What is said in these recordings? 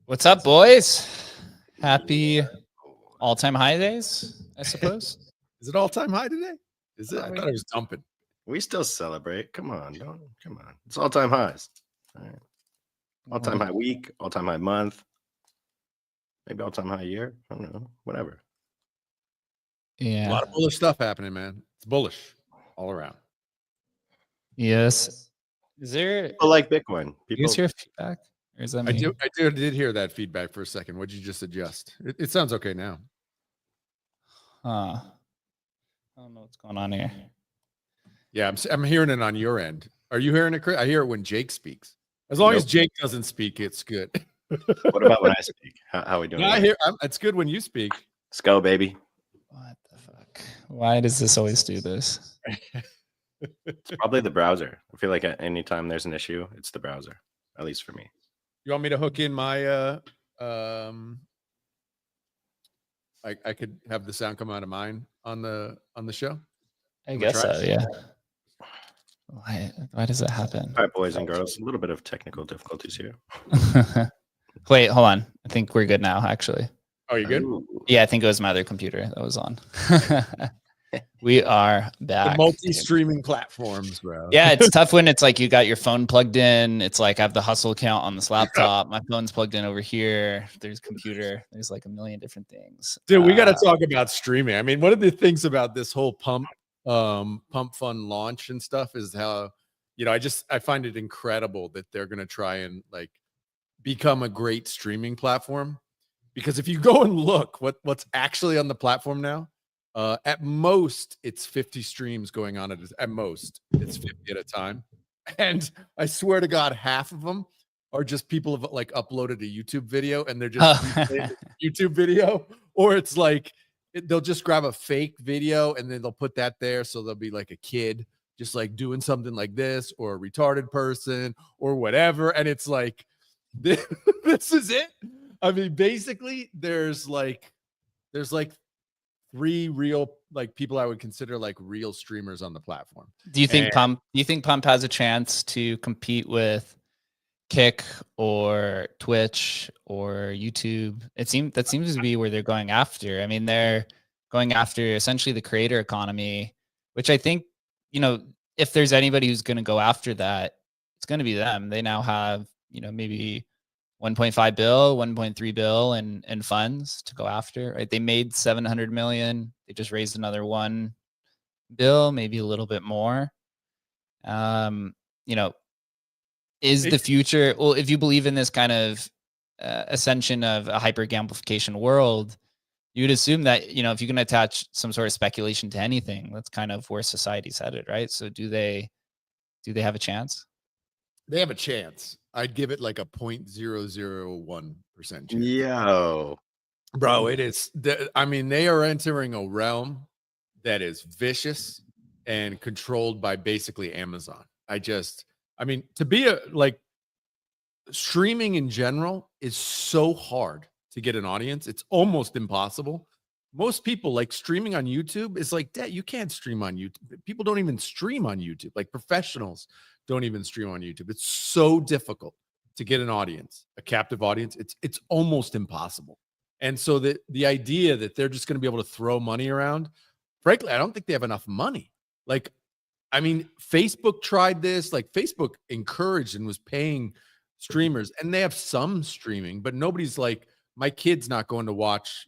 What's up, boys? Happy all-time high days, I suppose. Is it all-time high today? Is it? I thought it was dumping. We still celebrate. Come on. It's all-time highs. All right. All-time high week, all-time high month, maybe all-time high year. I don't know. Whatever. Yeah. A lot of bullish stuff happening, man. It's bullish all around. Yes. Is there People like Bitcoin. you guys hear feedback? Or is that me? I did hear that feedback for a second. What'd you just adjust? It sounds okay now. I don't know what's going on here. Yeah, I'm hearing it on your end. Are you hearing it, Chris? I hear it when Jake speaks. As long as Jake doesn't speak, it's good. What about when I speak? How are we doing? Yeah, it's good when you speak. Let's go, baby. What the fuck? Why does this always do this? It's probably the browser. I feel like at any time there's an issue, it's the browser, at least for me. You want me to hook in my I could have the sound come out of mine on the show? I guess so, yeah. Why does that happen? All right, boys and girls, a little bit of technical difficulties here. Wait, hold on. I think we're good now, actually. Oh, you good? Ooh. Yeah, I think it was my other computer that was on. We are back. The multi-streaming platforms, bro. Yeah, it's tough when it's like you got your phone plugged in. It's like I have the hustle account on this laptop. My phone's plugged in over here. There's computer. There's like a million different things. Dude, we got to talk about streaming. I mean, one of the things about this whole pump fund launch and stuff is how, I find it incredible that they're going to try and like become a great streaming platform. Because if you go and look what's actually on the platform now, at most it's 50 streams going on at most. It's 50 at a time. And I swear to God, half of them are just people have like uploaded a YouTube video and they're just YouTube video, or it's like they'll just grab a fake video and then they'll put that there. So there'll be like a kid just like doing something like this, or a retarded person or whatever. And it's like, this is it. I mean, basically there's like three real like people I would consider like real streamers on the platform. Do you think Pump has a chance to compete with Kick or Twitch or YouTube? That seems to be where they're going after. I mean, they're going after essentially the creator economy, which I think, if there's anybody who's going to go after that, it's going to be them. They now have, maybe 1.5 bill, 1.3 bill and funds to go after, right? They made 700 million. They just raised another 1 bill, maybe a little bit more. Is the future, well, if you believe in this kind of ascension of a hyper gamification world, you'd assume that, if you can attach some sort of speculation to anything, that's kind of where society's headed, right? So do they have a chance? They have a chance. I'd give it like a 0.001% chance. Yo, bro, it is. I mean, they are entering a realm that is vicious and controlled by basically Amazon. I mean, to be streaming in general is so hard to get an audience. It's almost impossible. Most people like streaming on YouTube is like, Dad, you can't stream on YouTube. People don't even stream on YouTube. Like professionals don't even stream on YouTube. It's so difficult to get an audience, a captive audience. It's almost impossible. And so the idea that they're just going to be able to throw money around, frankly, I don't think they have enough money. Like, I mean, Facebook tried this. Like, Facebook encouraged and was paying streamers, and they have some streaming, but nobody's like, my kid's not going to watch,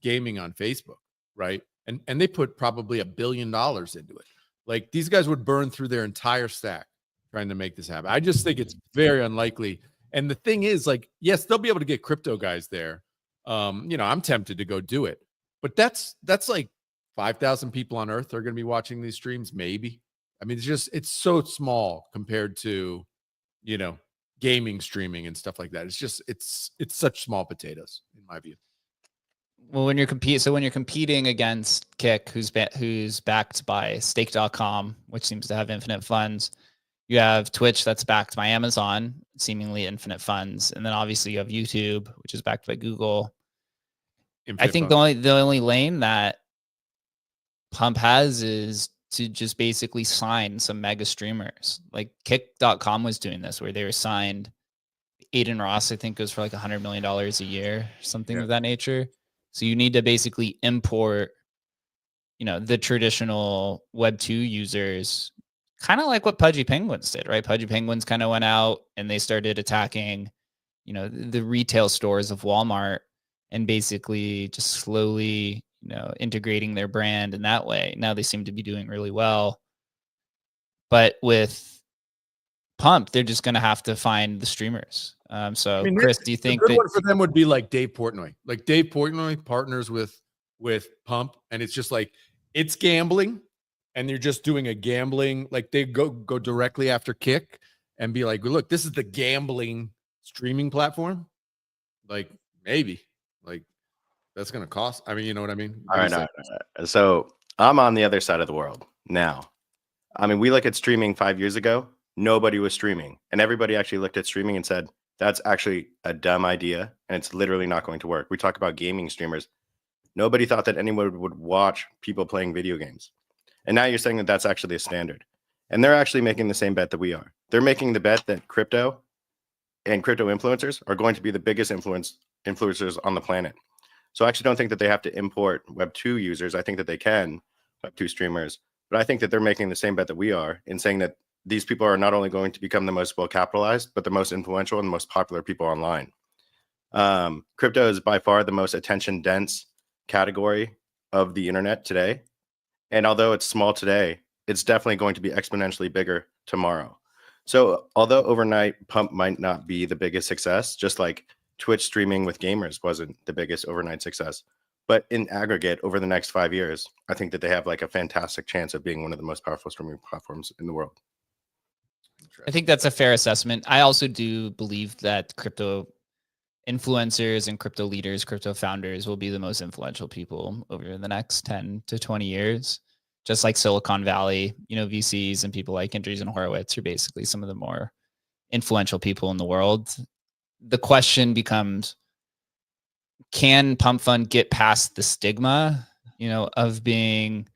gaming on Facebook, right? And they put probably $1 billion into it. Like, these guys would burn through their entire stack trying to make this happen. I just think it's very unlikely. And the thing is, like, yes, they'll be able to get crypto guys there. I'm tempted to go do it, but that's like 5,000 people on Earth are going to be watching these streams, maybe. I mean, it's so small compared to, gaming streaming and stuff like that. It's such small potatoes in my view. Well, when you're competing against Kick, who's backed by Stake.com, which seems to have infinite funds, you have Twitch that's backed by Amazon, seemingly infinite funds, and then obviously you have YouTube, which is backed by Google. I think the only lane that Pump has is to just basically sign some mega streamers. Like Kick.com was doing this, where they were signed. Aiden Ross, I think, goes for like $100 million a year, something of that nature. So you need to basically import, the traditional Web2 users, kind of like what Pudgy Penguins did, right? Pudgy Penguins kind of went out and they started attacking, the retail stores of Walmart and basically just slowly, integrating their brand in that way. Now they seem to be doing really well. But with Pump, they're just going to have to find the streamers. So, I mean, Chris, do you think a good one for them would be like Dave Portnoy? Like Dave Portnoy partners with Pump, and it's just like, it's gambling, and you're just doing a gambling. Like they go directly after Kick and be like, look, this is the gambling streaming platform. Like maybe, like that's going to cost. I mean, you know what I mean? All right. So I'm on the other side of the world now. I mean, we look at streaming 5 years ago. Nobody was streaming, and everybody actually looked at streaming and said, that's actually a dumb idea, and it's literally not going to work. We talk about gaming streamers. Nobody thought that anyone would watch people playing video games. And now you're saying that that's actually a standard. And they're actually making the same bet that we are. They're making the bet that crypto and crypto influencers are going to be the biggest influencers on the planet. So I actually don't think that they have to import Web2 users. I think that they can, Web2 streamers. But I think that they're making the same bet that we are in saying that these people are not only going to become the most well-capitalized, but the most influential and the most popular people online. Crypto is by far the most attention-dense category of the internet today. And although it's small today, it's definitely going to be exponentially bigger tomorrow. So although overnight Pump might not be the biggest success, just like Twitch streaming with gamers wasn't the biggest overnight success, but in aggregate over the next 5 years, I think that they have like a fantastic chance of being one of the most powerful streaming platforms in the world. I think that's a fair assessment. I also do believe that crypto influencers and crypto leaders, crypto founders will be the most influential people over the next 10 to 20 years. Just like Silicon Valley, VCs and people like Andreessen Horowitz are basically some of the more influential people in the world. The question becomes, can Pump Fund get past the stigma of being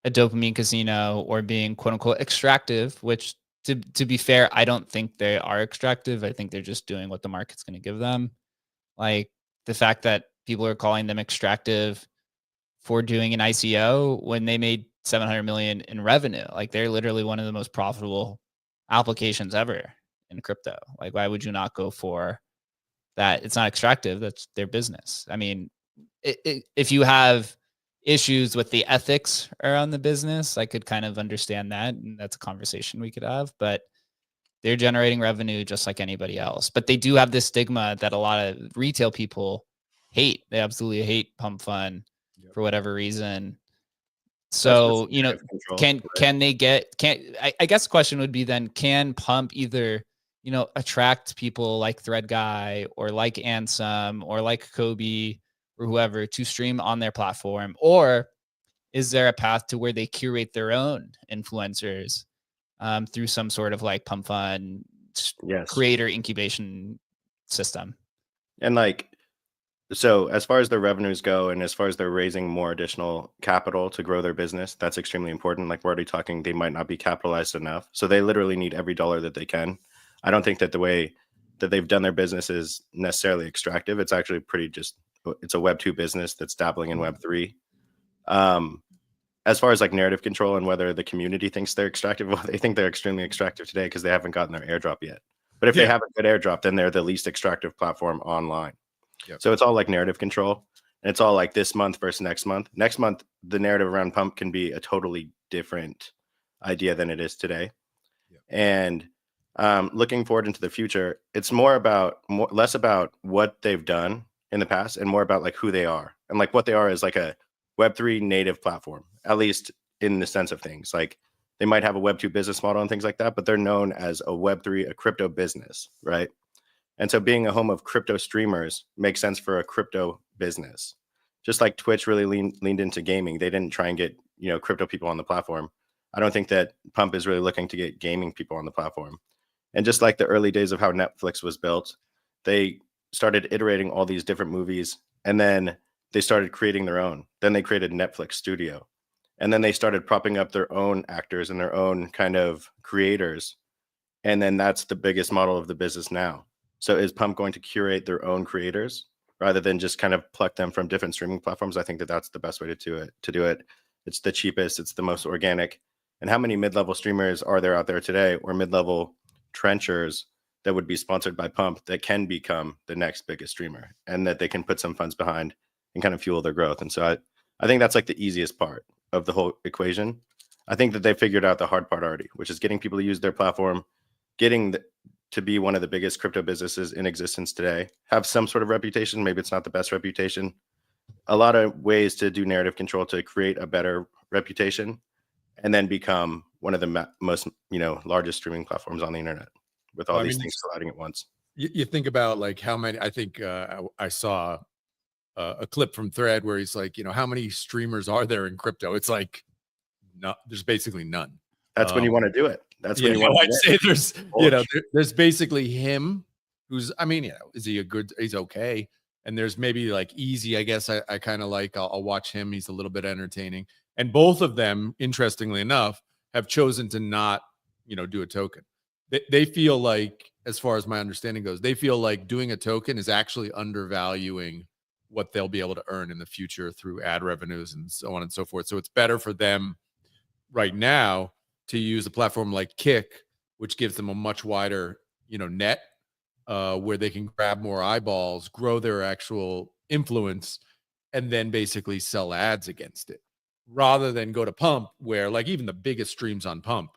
a dopamine casino or being quote unquote extractive, which to be fair, I don't think they are extractive. I think they're just doing what the market's going to give them. Like the fact that people are calling them extractive for doing an ICO when they made 700 million in revenue. Like they're literally one of the most profitable applications ever in crypto. Like why would you not go for that? It's not extractive. That's their business. I mean, if you have issues with the ethics around the business, I could kind of understand that. And that's a conversation we could have, but they're generating revenue just like anybody else. But they do have this stigma that a lot of retail people hate. They absolutely hate Pump Fun for whatever reason. So, can they I guess the question would be then, can Pump either, attract people like Thread Guy or like Ansem or like Kobe or whoever to stream on their platform? Or is there a path to where they curate their own influencers through some sort of like Pump Fun creator incubation system? And like, so as far as their revenues go, and as far as they're raising more additional capital to grow their business, that's extremely important. Like we're already talking, they might not be capitalized enough. So they literally need every dollar that they can. I don't think that the way that they've done their business is necessarily extractive. It's actually it's a Web 2 business that's dabbling in Web 3. As far as like narrative control and whether the community thinks they're extractive, well, they think they're extremely extractive today because they haven't gotten their airdrop yet. But if they have a good airdrop, then they're the least extractive platform online. Yep. So it's all like narrative control, and it's all like this month versus next month. Next month, the narrative around Pump can be a totally different idea than it is today. Yep. And looking forward into the future, it's less about what they've done in the past and more about like who they are. And like what they are is like a Web3 native platform, at least in the sense of things. Like they might have a Web2 business model and things like that, but they're known as a Web3, a crypto business, right? And so being a home of crypto streamers makes sense for a crypto business. Just like Twitch really leaned into gaming. They didn't try and get, crypto people on the platform. I don't think that Pump is really looking to get gaming people on the platform. And just like the early days of how Netflix was built, they started iterating all these different movies, and then they started creating their own. Then they created Netflix Studio. And then they started propping up their own actors and their own kind of creators. And then that's the biggest model of the business now. So is Pump going to curate their own creators rather than just kind of pluck them from different streaming platforms? I think that that's the best way to do it. It's the cheapest. It's the most organic. And how many mid-level streamers are there out there today, or mid-level trenchers that would be sponsored by Pump that can become the next biggest streamer and that they can put some funds behind and kind of fuel their growth? And so I think that's like the easiest part of the whole equation. I think that they figured out the hard part already, which is getting people to use their platform, getting to be one of the biggest crypto businesses in existence today, have some sort of reputation. Maybe it's not the best reputation. A lot of ways to do narrative control to create a better reputation, and then become one of the most, largest streaming platforms on the internet with all these things colliding at once. You think about like how many, I think I saw a clip from Thread where he's like, how many streamers are there in crypto? It's like, there's basically none. That's when you want to do it. That's when you want to say there's basically him who's, is he he's okay. And there's maybe like Easy, I guess I kind of like, I'll watch him. He's a little bit entertaining. And both of them, interestingly enough, have chosen to not, do a token. They feel like, as far as my understanding goes, they feel like doing a token is actually undervaluing what they'll be able to earn in the future through ad revenues and so on and so forth. So it's better for them right now to use a platform like Kick, which gives them a much wider, net, where they can grab more eyeballs, grow their actual influence, and then basically sell ads against it, rather than go to Pump, where like even the biggest streams on Pump,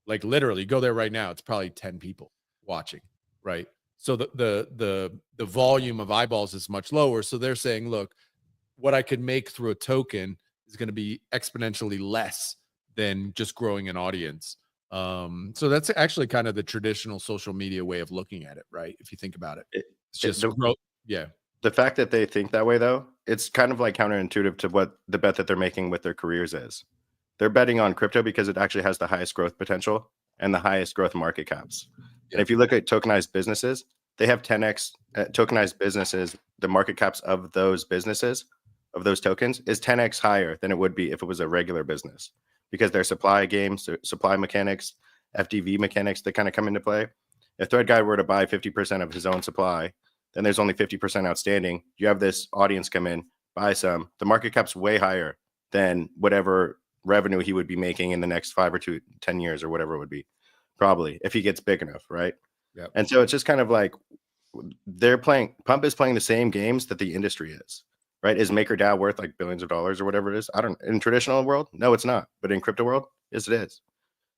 like literally go there right now, it's probably 10 people watching, right? So the volume of eyeballs is much lower. So they're saying, look, what I could make through a token is going to be exponentially less than just growing an audience. So that's actually kind of the traditional social media way of looking at it, right? If you think about it, it's just growth. Yeah. The fact that they think that way, though, it's kind of like counterintuitive to what the bet that they're making with their careers is. They're betting on crypto because it actually has the highest growth potential and the highest growth market caps. Yeah. And if you look at tokenized businesses, they have 10x tokenized businesses. The market caps of those businesses of those tokens is 10x higher than it would be if it was a regular business, because their supply games, supply mechanics, FDV mechanics that kind of come into play. If Thread Guy were to buy 50% of his own supply, then there's only 50% outstanding. You have this audience come in, buy some. The market cap's way higher than whatever revenue he would be making in the next 5 or 10 years or whatever it would be, probably, if he gets big enough, right? Yep. And so it's just kind of like Pump is playing the same games that the industry is, right? Is MakerDAO worth like billions of dollars or whatever it is? I don't, in traditional world, no, it's not. But in crypto world, yes, it is.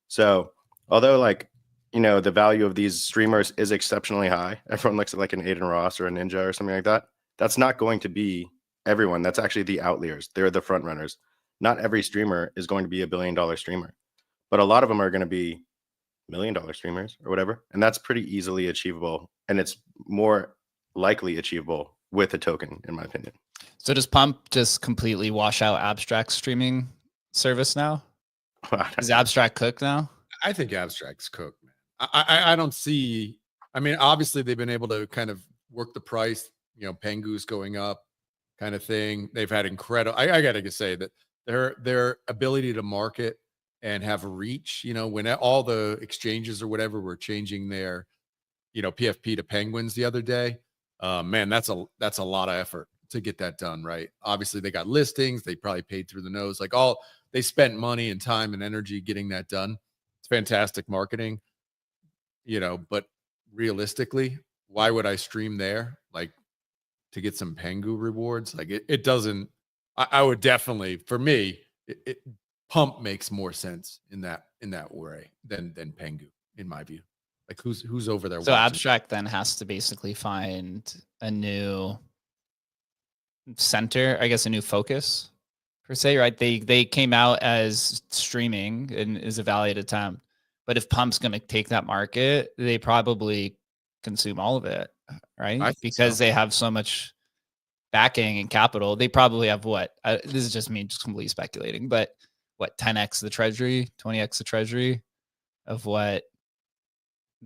So although like, you know, the value of these streamers is exceptionally high, everyone looks at like an Aiden Ross or a Ninja or something like that. That's not going to be everyone. That's actually the outliers. They're the front runners. Not every streamer is going to be $1 billion streamer, but a lot of them are going to be $1 million streamers or whatever. And that's pretty easily achievable. And it's more likely achievable with a token, in my opinion. So does Pump just completely wash out Abstract streaming service now? Is Abstract cooked now? I think Abstract's cooked, man. I don't see. I mean, obviously they've been able to kind of work the price, you know, Pengu's going up kind of thing. They've had incredible. I got to say that their ability to market and have reach, you know, when all the exchanges or whatever were changing their, you know, PFP to Penguins the other day, man, that's a lot of effort to get that done, right? Obviously they got listings, they probably paid through the nose, like they spent money and time and energy getting that done. It's fantastic marketing, you know, but realistically, why would I stream there? Like to get some Pengu rewards? Like it doesn't, I would definitely, for me, Pump makes more sense in that way than Pengu, in my view. Like who's over there? So watching? Abstract then has to basically find a new center, I guess, a new focus per se, right? They came out as streaming and is a valiant attempt, but if Pump's going to take that market, they probably consume all of it, right? Because they have so much backing and capital. They probably have this is just me just completely speculating, but what, 10x the treasury, 20x the treasury of what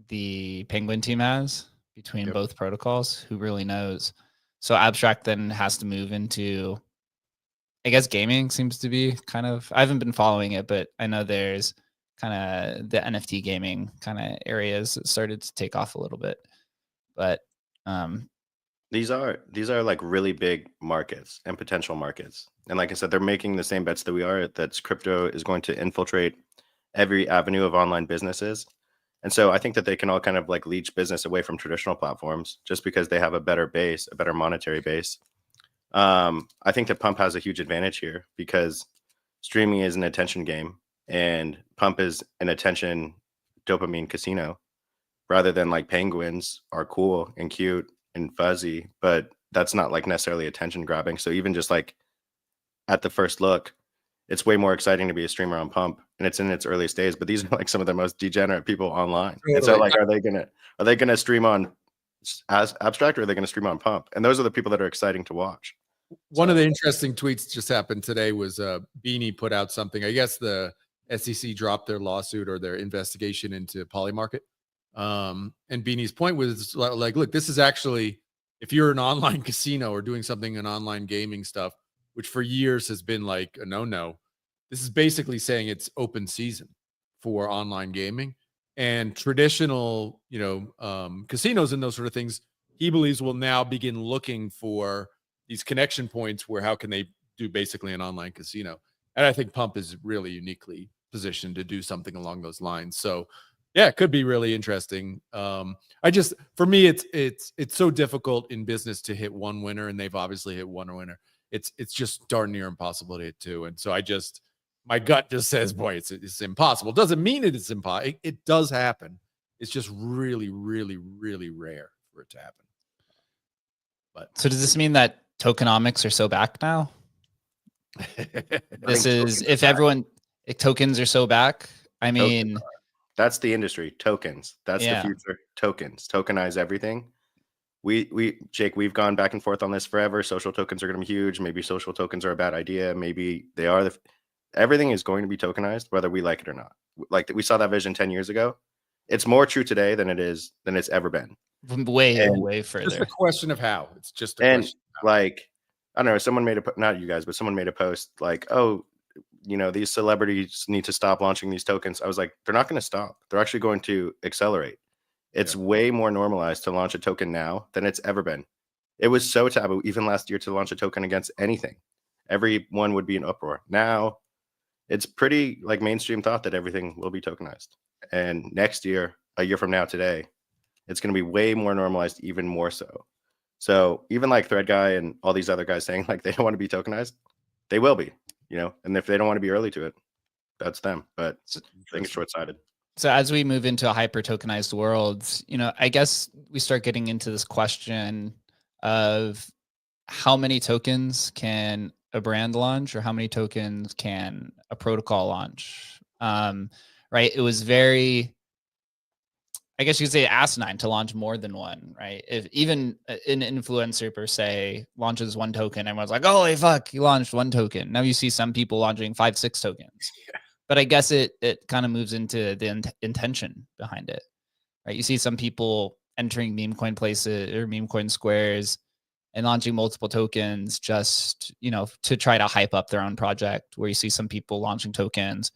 the Penguin team has between both protocols? Who really knows? So Abstract then has to move into, I guess, gaming seems to be kind of, I haven't been following it, but I know there's kind of the NFT gaming kind of areas that started to take off a little bit. But these are like really big markets and potential markets. And like I said, they're making the same bets that we are, that crypto is going to infiltrate every avenue of online businesses. And so I think that they can all kind of like leech business away from traditional platforms just because they have a better base, a better monetary base. I think that Pump has a huge advantage here because streaming is an attention game and Pump is an attention dopamine casino, rather than like Penguins are cool and cute and fuzzy, but that's not like necessarily attention grabbing. So even just like at the first look, it's way more exciting to be a streamer on Pump, and it's in its earliest days. But these are like some of the most degenerate people online. Totally. And so, like, are they gonna stream on as Abstract, or are they gonna stream on Pump? And those are the people that are exciting to watch. One of the interesting tweets just happened today was Beanie put out something. I guess the SEC dropped their lawsuit or their investigation into Polymarket. And Beanie's point was like, look, this is actually, if you're an online casino or doing something in online gaming stuff, which for years has been like a no, this is basically saying it's open season for online gaming. And traditional, you know, casinos and those sort of things, he believes will now begin looking for these connection points where how can they do basically an online casino. And I think Pump is really uniquely positioned to do something along those lines. So yeah, it could be really interesting. For me, it's so difficult in business to hit one winner, and they've obviously hit one winner. It's just darn near impossible to hit two. And so my gut just says, boy, it's impossible. Doesn't mean it's impossible. It does happen. It's just really, really, really rare for it to happen. But so does this mean that tokenomics are so back now? This is if everyone tokens are so back. I mean, that's the industry. Tokens. That's the future. Tokens. Tokenize everything. Jake, we've gone back and forth on this forever. Social tokens are going to be huge. Maybe social tokens are a bad idea. Maybe they are. Everything is going to be tokenized, whether we like it or not. Like we saw that vision 10 years ago. It's more true today than it's ever been. Way further. Just a question of how. It's just a question. Like, I don't know, someone made not you guys, but someone made a post like, oh, these celebrities need to stop launching these tokens. I was like, they're not going to stop. They're actually going to accelerate. It's way more normalized to launch a token now than it's ever been. It was so taboo even last year to launch a token against anything. Everyone would be in uproar. Now it's pretty like mainstream thought that everything will be tokenized. And next year, a year from now today, it's going to be way more normalized, even more so. So even like Thread Guy and all these other guys saying like they don't want to be tokenized, they will be, and if they don't want to be early to it, that's them. But I think it's short-sighted. So as we move into a hyper tokenized world, I guess we start getting into this question of how many tokens can a brand launch, or how many tokens can a protocol launch? Right. It was very, I guess you could say, asinine to launch more than one, right? If even an influencer per se launches one token, everyone's like, "Holy fuck, you launched one token." Now you see some people launching 5, 6 tokens. Yeah. But I guess it kind of moves into the intention behind it, right? You see some people entering meme coin places or meme coin squares and launching multiple tokens just, to try to hype up their own project, where you see some people launching tokens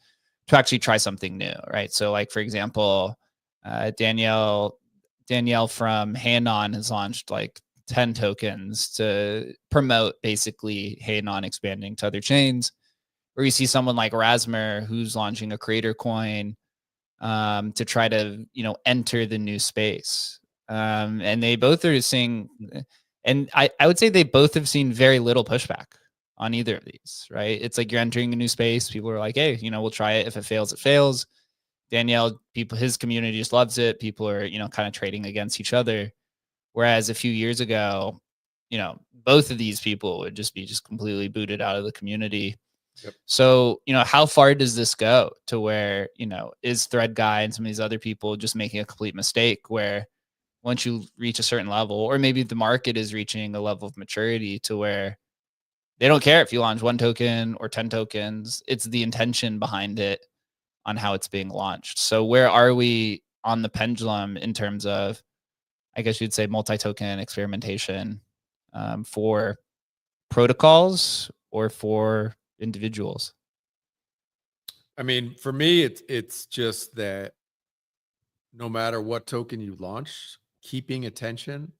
to actually try something new, right? So like, for example, Danielle from Hanon has launched like 10 tokens to promote basically Hanon expanding to other chains. Or you see someone like Rasmer who's launching a creator coin to try to, enter the new space. And they both are seeing, and I would say they both have seen very little pushback on either of these, right? It's like you're entering a new space. People are like, hey, we'll try it. If it fails, it fails. Danielle, his community just loves it. People are, kind of trading against each other. Whereas a few years ago, both of these people would just be completely booted out of the community. Yep. So, how far does this go to where, is Thread Guy and some of these other people just making a complete mistake where once you reach a certain level, or maybe the market is reaching a level of maturity to where they don't care if you launch 1 token or 10 tokens, it's the intention behind it on how it's being launched. So where are we on the pendulum in terms of, I guess you'd say, multi-token experimentation for protocols or for individuals? I mean, for me, it's just that no matter what token you launch, keeping attention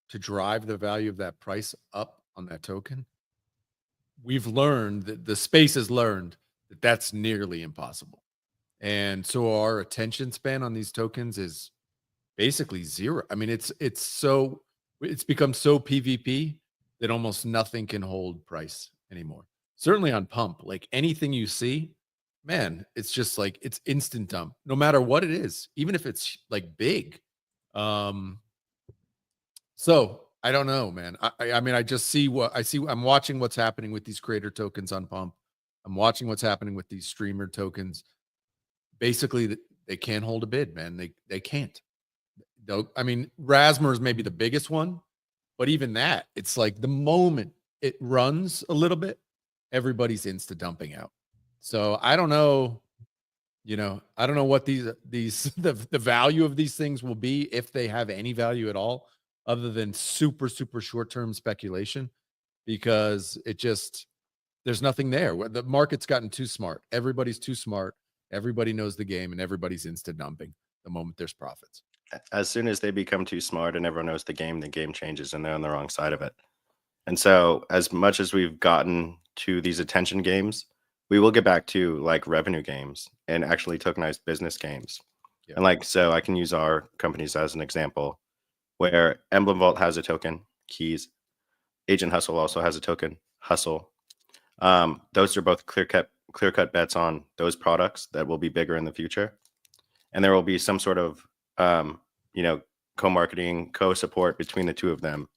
to drive the value of that price up on that token, we've learned that the space has learned that that's nearly impossible. And so our attention span on these tokens is basically zero. I mean, it's become so PvP that almost nothing can hold price anymore. Certainly on Pump, like anything you see, man, it's just like it's instant dump, no matter what it is, even if it's like big. So I don't know, man. I mean, I just see what I see. I'm watching what's happening with these creator tokens on Pump. I'm watching what's happening with these streamer tokens. Basically, they can't hold a bid, man. They can't. I mean, Rasmer is maybe the biggest one, but even that, it's like the moment it runs a little bit, everybody's insta dumping out. So I don't know, I don't know what the value of these things will be, if they have any value at all, other than super, super short-term speculation, because there's nothing there. The market's gotten too smart. Everybody's too smart. Everybody knows the game, and everybody's insta dumping the moment there's profits. As soon as they become too smart and everyone knows the game changes and they're on the wrong side of it. And so as much as we've gotten to these attention games, we will get back to like revenue games and actually tokenized business games. Yeah. And so I can use our companies as an example, where Emblem Vault has a token, Keys. Agent Hustle also has a token, Hustle. Those are both clear-cut bets on those products that will be bigger in the future. And there will be some sort of co-marketing, co-support between the two of them,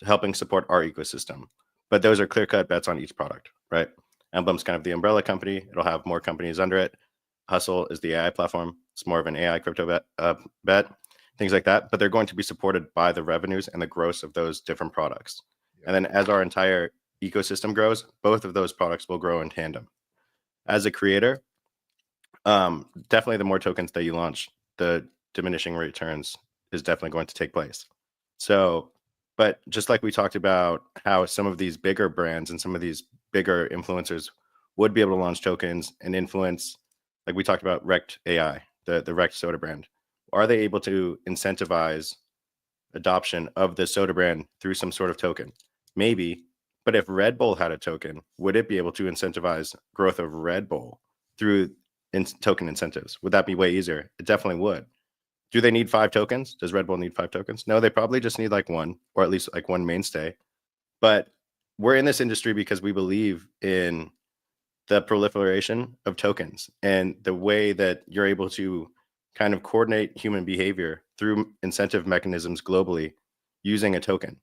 helping support our ecosystem. But those are clear-cut bets on each product, right? Emblem's kind of the umbrella company. It'll have more companies under it. Hustle is the AI platform. It's more of an AI crypto bet, things like that. But they're going to be supported by the revenues and the gross of those different products. And then as our entire ecosystem grows, both of those products will grow in tandem. As a creator, definitely the more tokens that you launch, the diminishing returns is definitely going to take place. So But just like we talked about how some of these bigger brands and some of these bigger influencers would be able to launch tokens and influence, like we talked about Rect AI, the Rect soda brand. Are they able to incentivize adoption of the soda brand through some sort of token? Maybe. But if Red Bull had a token, would it be able to incentivize growth of Red Bull through token incentives? Would that be way easier? It definitely would. Do they need 5 tokens? Does Red Bull need 5 tokens? No, they probably just need like one, or at least like one mainstay. But we're in this industry because we believe in the proliferation of tokens and the way that you're able to kind of coordinate human behavior through incentive mechanisms globally using a token.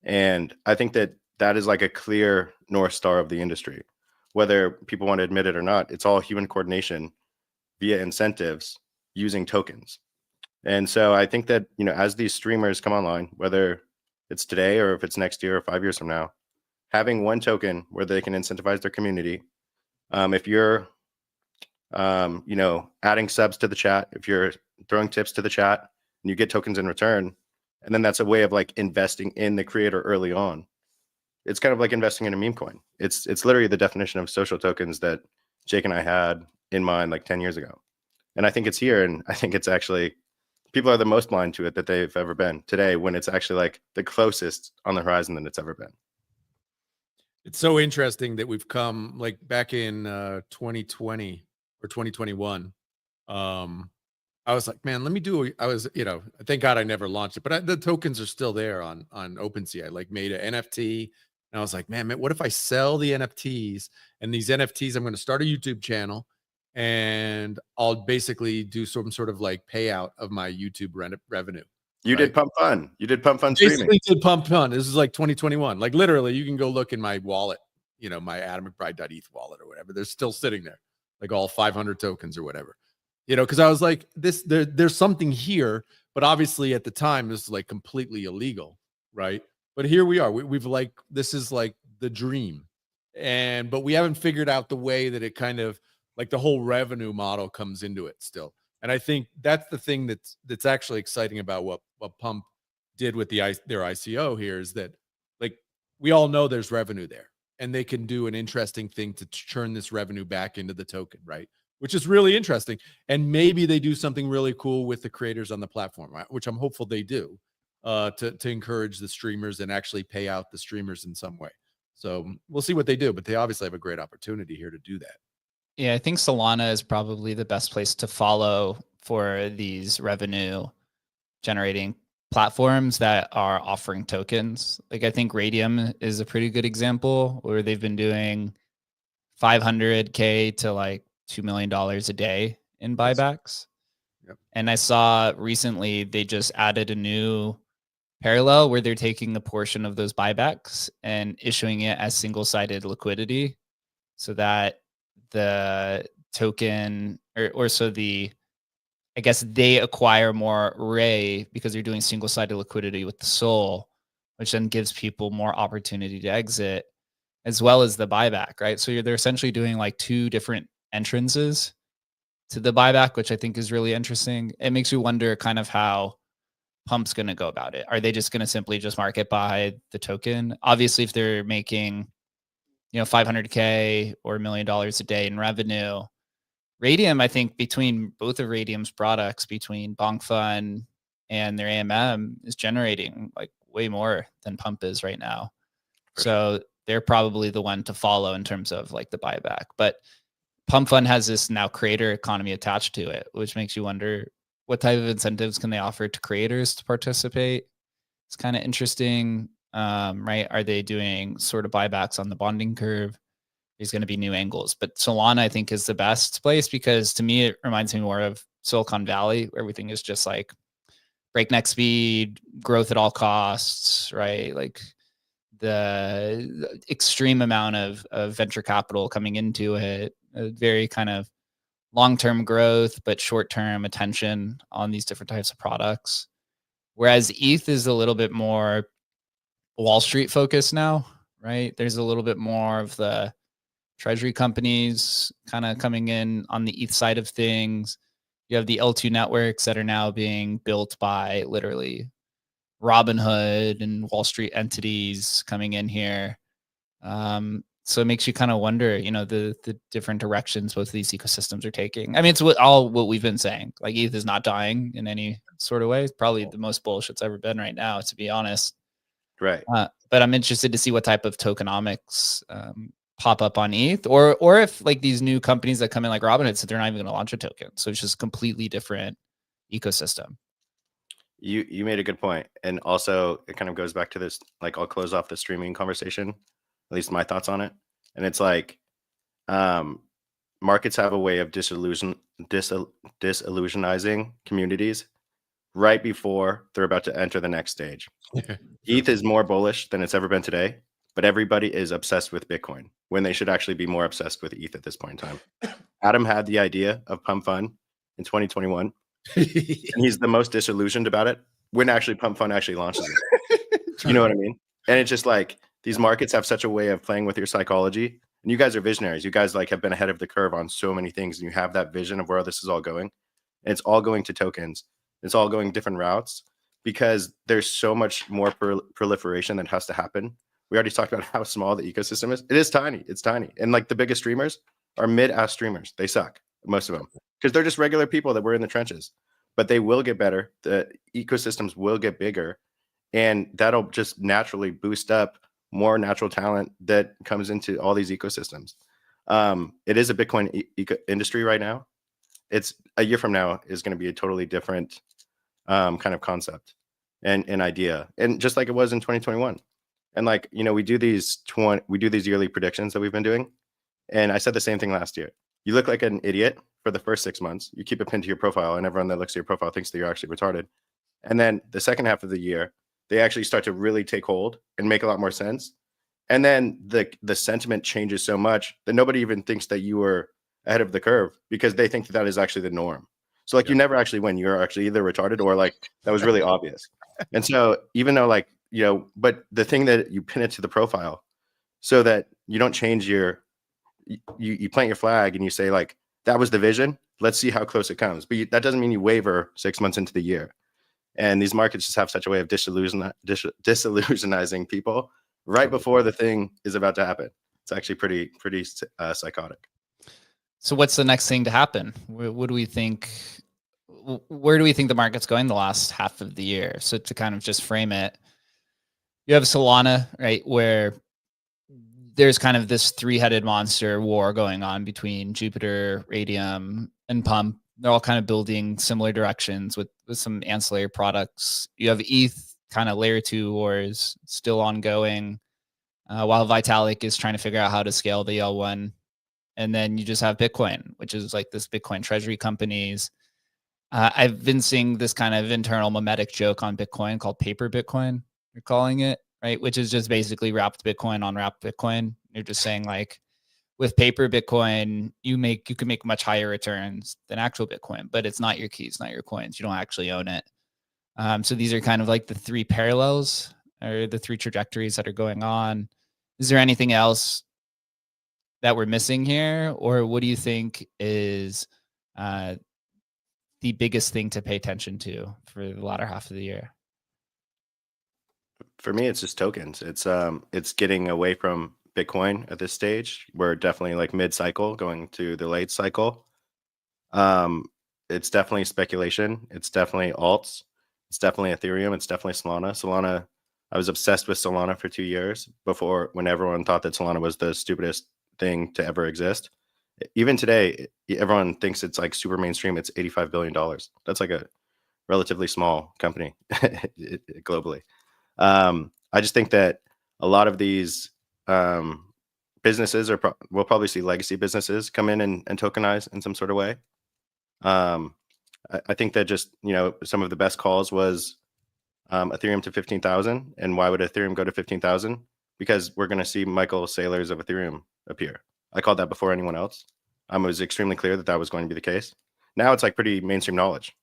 And I think that that is like a clear North Star of the industry. Whether people want to admit it or not, it's all human coordination via incentives using tokens. And so I think that, as these streamers come online, whether it's today or if it's next year or 5 years from now, having one token where they can incentivize their community. If you're, adding subs to the chat, if you're throwing tips to the chat and you get tokens in return, and then that's a way of like investing in the creator early on. It's kind of like investing in a meme coin. It's literally the definition of social tokens that Jake and I had in mind like 10 years ago. And I think it's here. And I think it's actually, people are the most blind to it that they've ever been today, when it's actually like the closest on the horizon than it's ever been. It's so interesting that we've come like back in 2020 or 2021. I was like, man, let me do. Thank God I never launched it, but the tokens are still there on OpenSea. I like made an NFT, and I was like, man, what if I sell the NFTs, and these NFTs, I'm going to start a YouTube channel, and I'll basically do some sort of like payout of my YouTube revenue. You did Pump Fun. You did Pump Fun streaming. Basically did Pump Fun. This is like 2021. Like literally, you can go look in my wallet, my AdamMcBride.eth wallet or whatever. They're still sitting there, like all 500 tokens or whatever. Because I was like, there's something here, but obviously at the time this is like completely illegal, right? But here we are. We've like, this is like the dream, but we haven't figured out the way that it kind of like the whole revenue model comes into it still. And I think that's the thing that's actually exciting about what Pump did with their ICO here, is that like we all know there's revenue there, and they can do an interesting thing to turn this revenue back into the token, right? Which is really interesting. And maybe they do something really cool with the creators on the platform, right? Which I'm hopeful they do, to encourage the streamers and actually pay out the streamers in some way. So we'll see what they do, but they obviously have a great opportunity here to do that. Yeah, I think Solana is probably the best place to follow for these revenue generating platforms that are offering tokens. Like I think Radium is a pretty good example, where they've been doing 500K to like $2 million a day in buybacks. Yep. And I saw recently they just added a new parallel where they're taking a portion of those buybacks and issuing it as single-sided liquidity, so that the token I guess they acquire more Ray because they're doing single-sided liquidity with the SOL, which then gives people more opportunity to exit, as well as the buyback, right? So they're essentially doing like 2 different entrances to the buyback, which I think is really interesting. It makes you wonder kind of how Pump's going to go about it. Are they just going to simply just market buy the token? Obviously, if they're making, $500K or $1 million a day in revenue, Radium, I think between both of Radium's products, between Bonk Fun and their AMM, is generating like way more than Pump is right now. So they're probably the one to follow in terms of like the buyback. But Pump Fund has this now creator economy attached to it, which makes you wonder what type of incentives can they offer to creators to participate. It's kind of interesting, right? Are they doing sort of buybacks on the bonding curve? There's going to be new angles, but Solana I think is the best place, because to me it reminds me more of Silicon Valley, where everything is just like breakneck speed, growth at all costs, right? Like the extreme amount of venture capital coming into it, a very kind of long-term growth, but short-term attention on these different types of products. Whereas ETH is a little bit more Wall Street focused now, right? There's a little bit more of the treasury companies kind of coming in on the ETH side of things. You have the L2 networks that are now being built by literally Robinhood and Wall Street entities coming in here. So it makes you kind of wonder, the different directions both of these ecosystems are taking. I mean, it's what we've been saying. Like ETH is not dying in any sort of way. It's probably the most bullish it's ever been right now, to be honest. Right. But I'm interested to see what type of tokenomics pop up on ETH, or if like these new companies that come in like Robinhood said they're not even going to launch a token. So it's just completely different ecosystem. You made a good point. And also it kind of goes back to this, like I'll close off the streaming conversation, at least my thoughts on it. And it's like markets have a way of disillusionizing communities right before they're about to enter the next stage. ETH is more bullish than it's ever been today, but everybody is obsessed with Bitcoin when they should actually be more obsessed with ETH at this point in time. Adam had the idea of Pump Fund in 2021. And he's the most disillusioned about it when actually Pump Fund actually launches it. You know what I mean? And it's just like these markets have such a way of playing with your psychology. And you guys are visionaries. You guys like have been ahead of the curve on so many things, and you have that vision of where this is all going. And it's all going to tokens. It's all going different routes because there's so much more proliferation that has to happen. We already talked about how small the ecosystem is. It is tiny. It's tiny. And like the biggest streamers are mid-ass streamers. They suck, most of them, because they're just regular people that were in the trenches. But they will get better. The ecosystems will get bigger. And that'll just naturally boost up more natural talent that comes into all these ecosystems. It is a Bitcoin industry right now. It's a year from now is going to be a totally different kind of concept and idea. And just like it was in 2021. And like, we do these yearly predictions that we've been doing. And I said the same thing last year. You look like an idiot for the first 6 months. You keep a pin to your profile, and everyone that looks at your profile thinks that you're actually retarded. And then the second half of the year, they actually start to really take hold and make a lot more sense. And then the sentiment changes so much that nobody even thinks that you were ahead of the curve because they think that is actually the norm. So like you never actually win. You're actually either retarded or like that was really obvious. And so even though like, but the thing that you pin it to the profile so that you don't change you plant your flag and you say like, that was the vision. Let's see how close it comes. But that doesn't mean you waver 6 months into the year. And these markets just have such a way of disillusionizing people right before the thing is about to happen. It's actually pretty psychotic. So what's the next thing to happen? What do we think? Where do we think the market's going the last half of the year? So to kind of just frame it, you have Solana, right, where there's kind of this three-headed monster war going on between Jupiter, Radium, and Pump. They're all kind of building similar directions with some ancillary products. You have ETH, kind of layer 2 wars still ongoing, while Vitalik is trying to figure out how to scale the L1. And then you just have Bitcoin, which is like this Bitcoin treasury companies. I've been seeing this kind of internal mimetic joke on Bitcoin called paper Bitcoin, you're calling it, right? Which is just basically wrapped Bitcoin on wrapped Bitcoin. You're just saying like, with paper Bitcoin, you can make much higher returns than actual Bitcoin, but it's not your keys, not your coins. You don't actually own it. So these are kind of like the three parallels or the three trajectories that are going on. Is there anything else that we're missing here? Or what do you think is the biggest thing to pay attention to for the latter half of the year? For me, it's just tokens. It's getting away from Bitcoin at this stage. We're definitely like mid-cycle going to the late cycle. It's definitely speculation. It's definitely alts. It's definitely Ethereum. It's definitely Solana. I was obsessed with Solana for 2 years before, when everyone thought that Solana was the stupidest thing to ever exist. Even today, everyone thinks it's like super mainstream. It's $85 billion. That's like a relatively small company globally. I just think that a lot of these businesses we'll probably see legacy businesses come in and tokenize in some sort of way. I think that just, some of the best calls was Ethereum to 15,000. And why would Ethereum go to 15,000? Because we're going to see Michael Saylors of Ethereum appear. I called that before anyone else. It was extremely clear that was going to be the case. Now it's like pretty mainstream knowledge,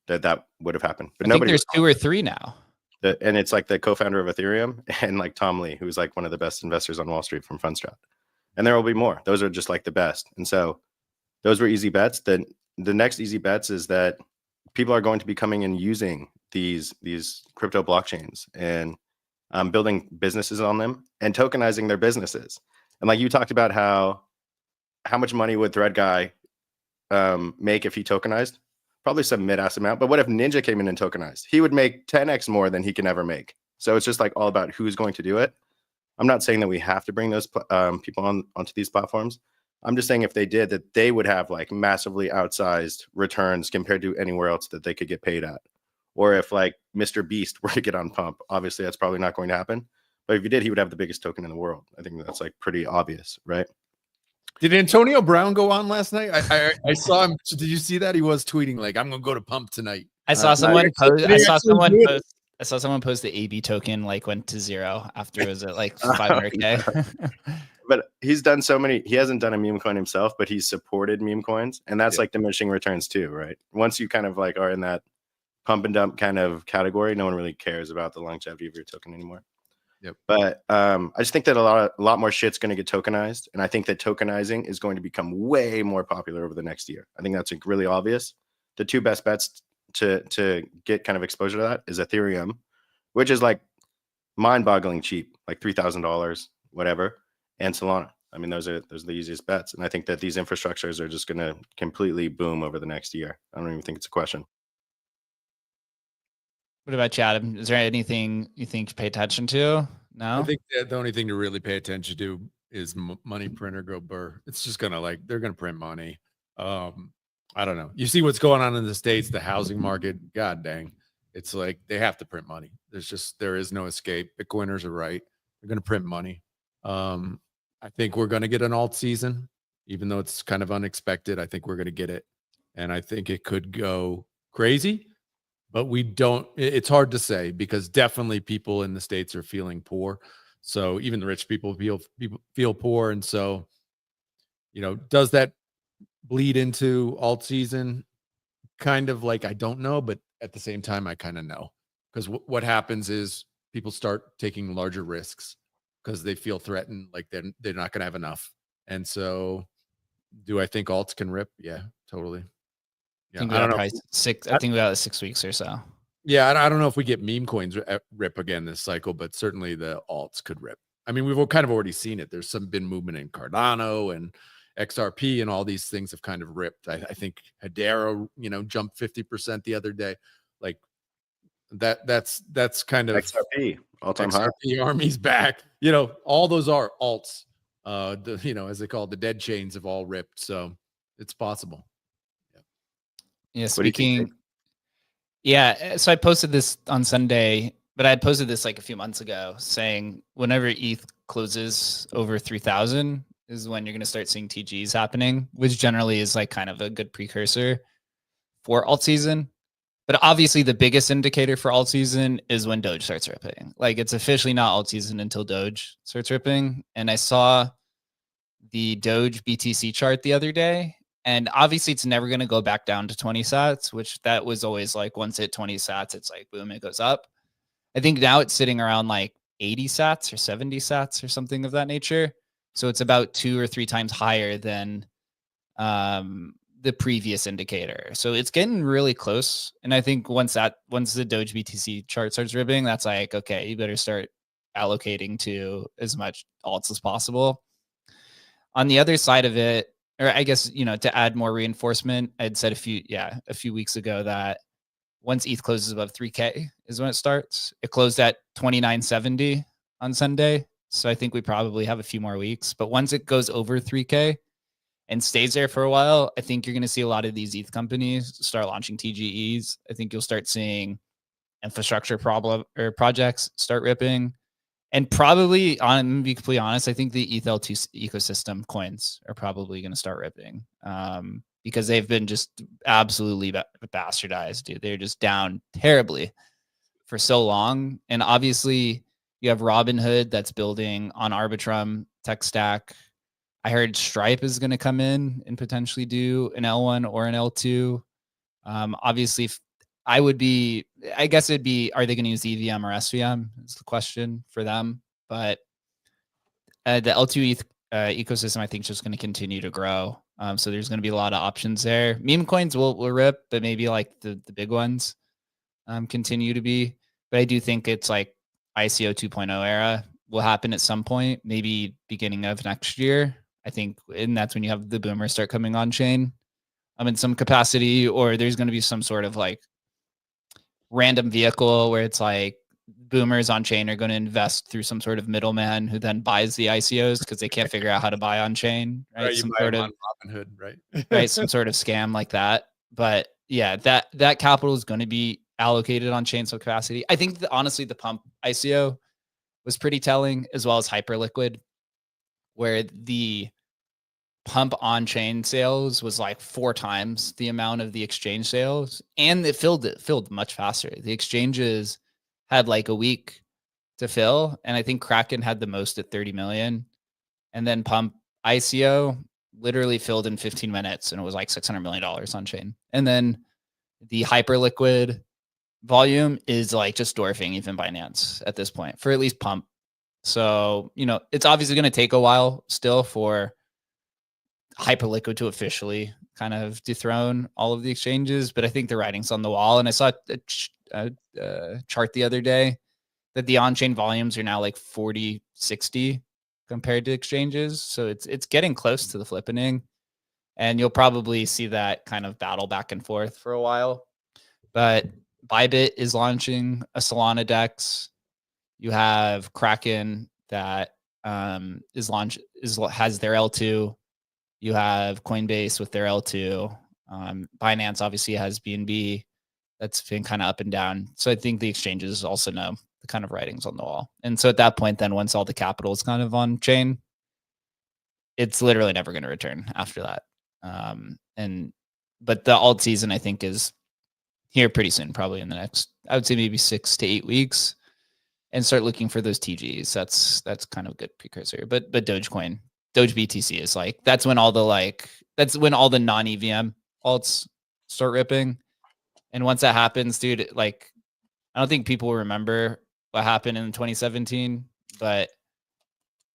that would have happened. But I think there's 2 or 3 now. And it's like the co-founder of Ethereum and like Tom Lee, who's like one of the best investors on Wall Street from Fundstrat. And there will be more. Those are just like the best. And so those were easy bets. Then the next easy bets is that people are going to be coming and using these crypto blockchains and building businesses on them and tokenizing their businesses. And like you talked about how much money would Thread Guy make if he tokenized? Probably some mid-ass amount. But what if Ninja came in and tokenized? He would make 10x more than he can ever make. So it's just like all about who's going to do it. I'm not saying that we have to bring those people onto these platforms. I'm just saying if they did, that they would have like massively outsized returns compared to anywhere else that they could get paid at. Or if like Mr. Beast were to get on Pump, obviously that's probably not going to happen. But if he did, he would have the biggest token in the world. I think that's like pretty obvious, right? Did Antonio Brown go on last night? I saw him. Did you see that? He was tweeting like, "I'm gonna go to Pump tonight." I saw someone post. I saw someone post the AB token like went to 0 after it was at like 500K. But he's done so many. He hasn't done a meme coin himself, but he's supported meme coins, and that's like diminishing returns too, right? Once you kind of like are in that pump and dump kind of category, no one really cares about the longevity of your token anymore. Yep. But I just think that a lot more shit's going to get tokenized, and I think that tokenizing is going to become way more popular over the next year. I think that's like really obvious. The two best bets to get kind of exposure to that is Ethereum, which is like mind-boggling cheap, like $3,000, whatever, and Solana. I mean, those are the easiest bets, and I think that these infrastructures are just going to completely boom over the next year. I don't even think it's a question. What about Chad? Is there anything you think to pay attention to? No? I think that the only thing to really pay attention to is money printer go burr. It's just gonna like they're gonna print money. I don't know. You see what's going on in the States, the housing market. God dang, it's like they have to print money. There is no escape. Bitcoiners are right. They're gonna print money. I think we're gonna get an alt season, even though it's kind of unexpected. I think we're gonna get it, and I think it could go crazy. But we don't, it's hard to say because definitely people in the States are feeling poor. So even the rich people feel poor. And so, does that bleed into alt season? Kind of like, I don't know, but at the same time, I kind of know. Because what happens is people start taking larger risks because they feel threatened, like they're not going to have enough. And so do I think alts can rip? Yeah, totally. Yeah, I don't know. I think about 6 weeks or so. Yeah, I don't know if we get meme coins rip again this cycle, but certainly the alts could rip. I mean, we've kind of already seen it. There's been movement in Cardano and XRP, and all these things have kind of ripped. I think Hedera, jumped 50% the other day. Like that's kind of XRP all-time high. XRP Army's back. All those are alts. As they call it, the dead chains have all ripped. So it's possible. Yeah, speaking. Yeah, so I posted this on Sunday, but I had posted this like a few months ago saying whenever ETH closes over 3,000 is when you're going to start seeing TGs happening, which generally is like kind of a good precursor for alt season. But obviously the biggest indicator for alt season is when Doge starts ripping. Like it's officially not alt season until Doge starts ripping. And I saw the Doge BTC chart the other day. And obviously it's never going to go back down to 20 sats, which that was always like once it 20 sats, it's like, boom, it goes up. I think now it's sitting around like 80 sats or 70 sats or something of that nature. So it's about 2 or 3 times higher than the previous indicator. So it's getting really close. And I think once the Doge BTC chart starts ripping, that's like, okay, you better start allocating to as much alts as possible. On the other side of it, or I guess, to add more reinforcement, I'd said a few weeks ago that once ETH closes above 3K is when it starts. It closed at 29.70 on Sunday. So I think we probably have a few more weeks. But once it goes over 3K and stays there for a while, I think you're going to see a lot of these ETH companies start launching TGEs. I think you'll start seeing infrastructure projects start ripping. And probably, to be completely honest, I think the ETH-L2 ecosystem coins are probably going to start ripping because they've been just absolutely bastardized, dude. They're just down terribly for so long. And obviously, you have Robinhood that's building on Arbitrum tech stack. I heard Stripe is going to come in and potentially do an L1 or an L2. Obviously, I guess it'd be, are they going to use EVM or SVM is the question for them. But the L2 ETH ecosystem, I think, is just going to continue to grow. So there's going to be a lot of options there. Meme coins will rip, but maybe like the big ones. continue to be. But I do think it's like ICO 2.0 era will happen at some point, maybe beginning of next year. I think, and that's when you have the boomers start coming on chain in some capacity, or there's going to be some sort of like random vehicle where it's like boomers on chain are going to invest through some sort of middleman who then buys the ICOs because they can't figure out how to buy on chain, right? You Some buy sort them of on Robinhood, right? right, some sort of scam like that. But yeah, that capital is going to be allocated on chain some capacity. I think honestly, the pump ICO was pretty telling, as well as Hyperliquid, where the pump on chain sales was like 4 times the amount of the exchange sales, and it filled much faster. The exchanges had like a week to fill, and I think Kraken had the most at 30 million, and then pump ICO literally filled in 15 minutes, and it was like $600 million on chain. And then the Hyperliquid volume is like just dwarfing even Binance at this point for at least pump. So, it's obviously going to take a while still for Hyperliquid to officially kind of dethrone all of the exchanges, but I think the writing's on the wall. And I saw a chart the other day that the on-chain volumes are now like 40-60 compared to exchanges. So it's getting close to the flippening, and you'll probably see that kind of battle back and forth for a while. But Bybit is launching a Solana DEX. You have Kraken that has their L2. You have Coinbase with their L2. Binance obviously has BNB. That's been kind of up and down. So I think the exchanges also know the kind of writings on the wall. And so at that point, then once all the capital is kind of on chain, it's literally never going to return after that. But the alt season, I think, is here pretty soon, probably in the next, I would say maybe 6 to 8 weeks, and start looking for those TGs. That's kind of a good precursor. But Doge BTC is like, that's when all the non-EVM alts start ripping. And once that happens, dude, like, I don't think people remember what happened in 2017, but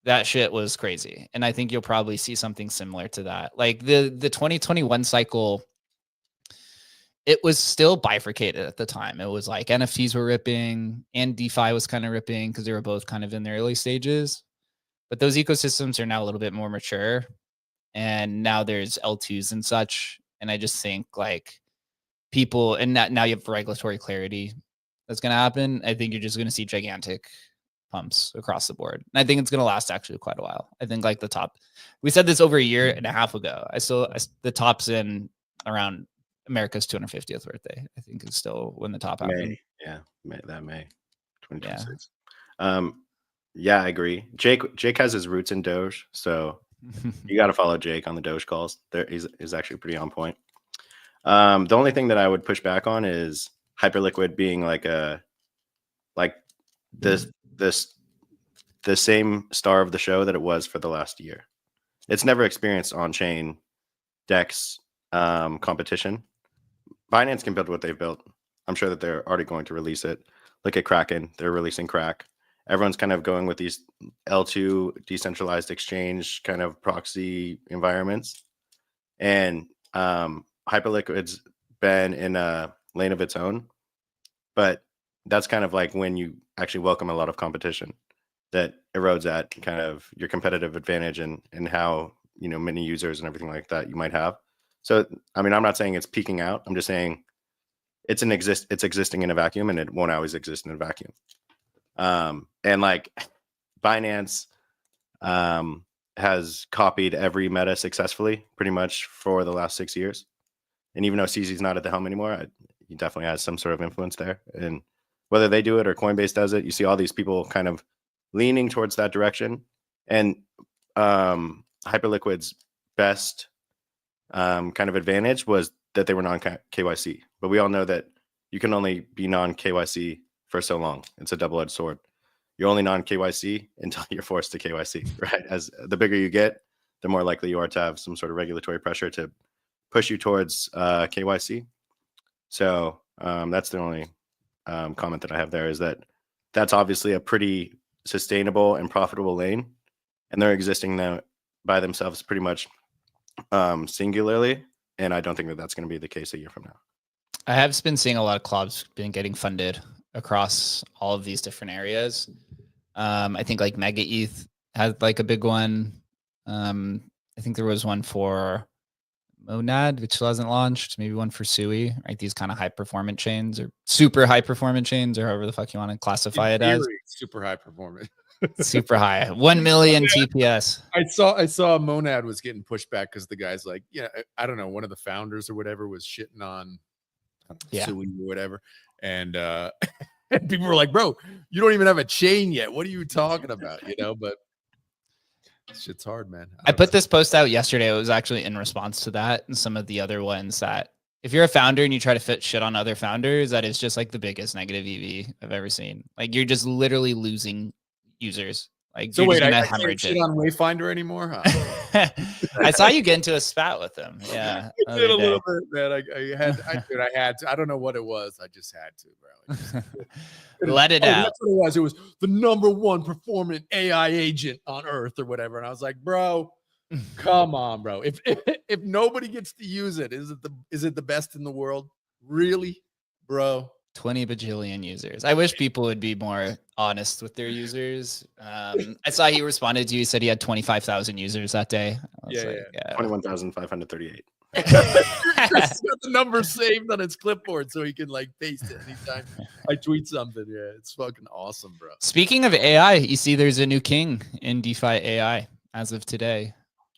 that shit was crazy. And I think you'll probably see something similar to that. Like the 2021 cycle, it was still bifurcated at the time. It was like NFTs were ripping and DeFi was kind of ripping because they were both kind of in the early stages. But those ecosystems are now a little bit more mature, and now there's L2s and such. And I just think like people, and now you have regulatory clarity that's going to happen. I think you're just going to see gigantic pumps across the board. And I think it's going to last actually quite a while. I think like the top, we said this over a year and a half ago. The top's in around America's 250th birthday, I think, is still when the top happened. May 2026. Yeah, I agree. Jake has his roots in Doge, so you got to follow Jake on the Doge calls. He's actually pretty on point. The only thing that I would push back on is Hyperliquid being the same star of the show that it was for the last year. It's never experienced on-chain DEX competition. Binance can build what they've built. I'm sure that they're already going to release it. Look at Kraken. They're releasing Crack. Everyone's kind of going with these L2 decentralized exchange kind of proxy environments. And Hyperliquid's been in a lane of its own. But that's kind of like when you actually welcome a lot of competition that erodes at kind of your competitive advantage and how, many users and everything like that you might have. So, I mean, I'm not saying it's peaking out. I'm just saying it's existing in a vacuum, and it won't always exist in a vacuum. And like Binance has copied every meta successfully pretty much for the last 6 years. And even though CZ's not at the helm anymore, he definitely has some sort of influence there. And whether they do it or Coinbase does it, you see all these people kind of leaning towards that direction. And Hyperliquid's best kind of advantage was that they were non-KYC. But we all know that you can only be non-KYC for so long. It's a double-edged sword. You're only non-KYC until you're forced to KYC, right? As the bigger you get, the more likely you are to have some sort of regulatory pressure to push you towards KYC. So that's the only comment that I have there, is that that's obviously a pretty sustainable and profitable lane, and they're existing there by themselves pretty much singularly. And I don't think that that's going to be the case a year from now. I have been seeing a lot of clubs been getting funded across all of these different areas. I think like Mega ETH had like a big one. I think there was one for Monad, which hasn't launched. Maybe one for Sui, right? These kind of high performance chains or super high performance chains, or however the fuck you want to classify it as. Super high performance. Super high, 1 million TPS. I saw Monad was getting pushed back because the guy's like, yeah, I don't know, one of the founders or whatever was shitting on Sui or whatever, and and people were like, bro, you don't even have a chain yet. What are you talking about? You know, but shit's hard, man. I put this post out yesterday. It was actually in response to that and some of the other ones that if you're a founder and you try to fit shit on other founders, that is just like the biggest negative EV I've ever seen. Like you're just literally losing users. Like so you're wait, just gonna I can't hemorrhage shit it. on Wayfinder anymore. Huh? I saw you get into a spat with him. Yeah, I did a little bit, man. I had to. I don't know what it was. I just had to, bro. Let it out. That's what it was. It was the #1 performant AI agent on Earth or whatever. And I was like, bro, come on, bro. If nobody gets to use it, is it the best in the world? Really, bro? 20 bajillion users. I wish people would be more honest with their users. I saw he responded to you. He said he had 25,000 users that day. Yeah. 21,538. He's got the number saved on his clipboard so he can like paste it anytime I tweet something. Yeah, it's fucking awesome, bro. Speaking of AI, you see there's a new king in DeFi AI as of today.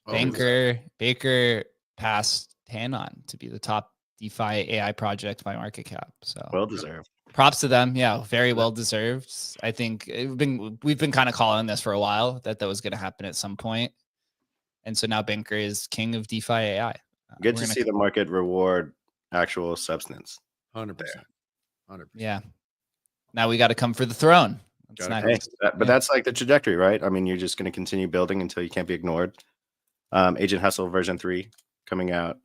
Baker passed Hanon to be the top DeFi AI project by market cap. So Well deserved. Props to them. Yeah, very well deserved. I think we've been kind of calling this for a while that was going to happen at some point. And so now Banker is king of DeFi AI. Good to see the market reward actual substance. 100%. 100%. Yeah. Now we got to come for the throne. That's like the trajectory, right? I mean, you're just going to continue building until you can't be ignored. Agent Hustle version 3 coming out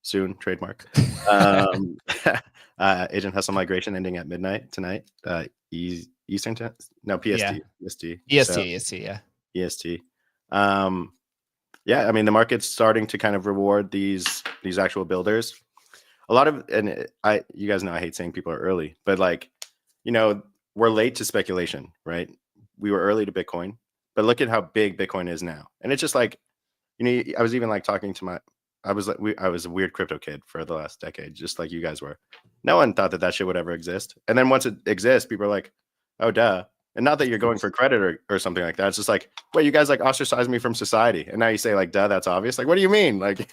soon, trademark. Agent Hustle migration ending at midnight tonight. Eastern time? No, PST. Yeah. EST, yeah. EST. Yeah, I mean, the market's starting to kind of reward these actual builders. A lot of, and you guys know I hate saying people are early, but like, you know, we're late to speculation, right? We were early to Bitcoin, but look at how big Bitcoin is now. And it's just like, you know, I was even like talking to I was a weird crypto kid for the last decade, just like you guys were. No one thought that shit would ever exist. And then once it exists, people are like, oh, duh. And not that you're going for credit or something like that. It's just like, wait, you guys like ostracized me from society. And now you say like, duh, that's obvious. Like, what do you mean? Like,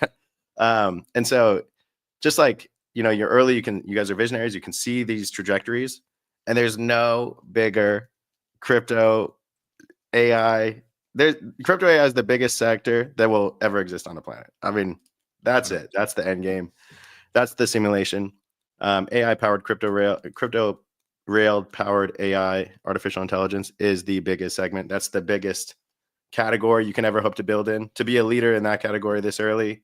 and so just like, you know, you're early, you guys are visionaries, you can see these trajectories, and there's no bigger crypto AI. Crypto AI is the biggest sector that will ever exist on the planet. I mean, that's it. That's the end game. That's the simulation. AI powered crypto rail powered AI, artificial intelligence, is the biggest segment. That's the biggest category you can ever hope to build in. To be a leader in that category this early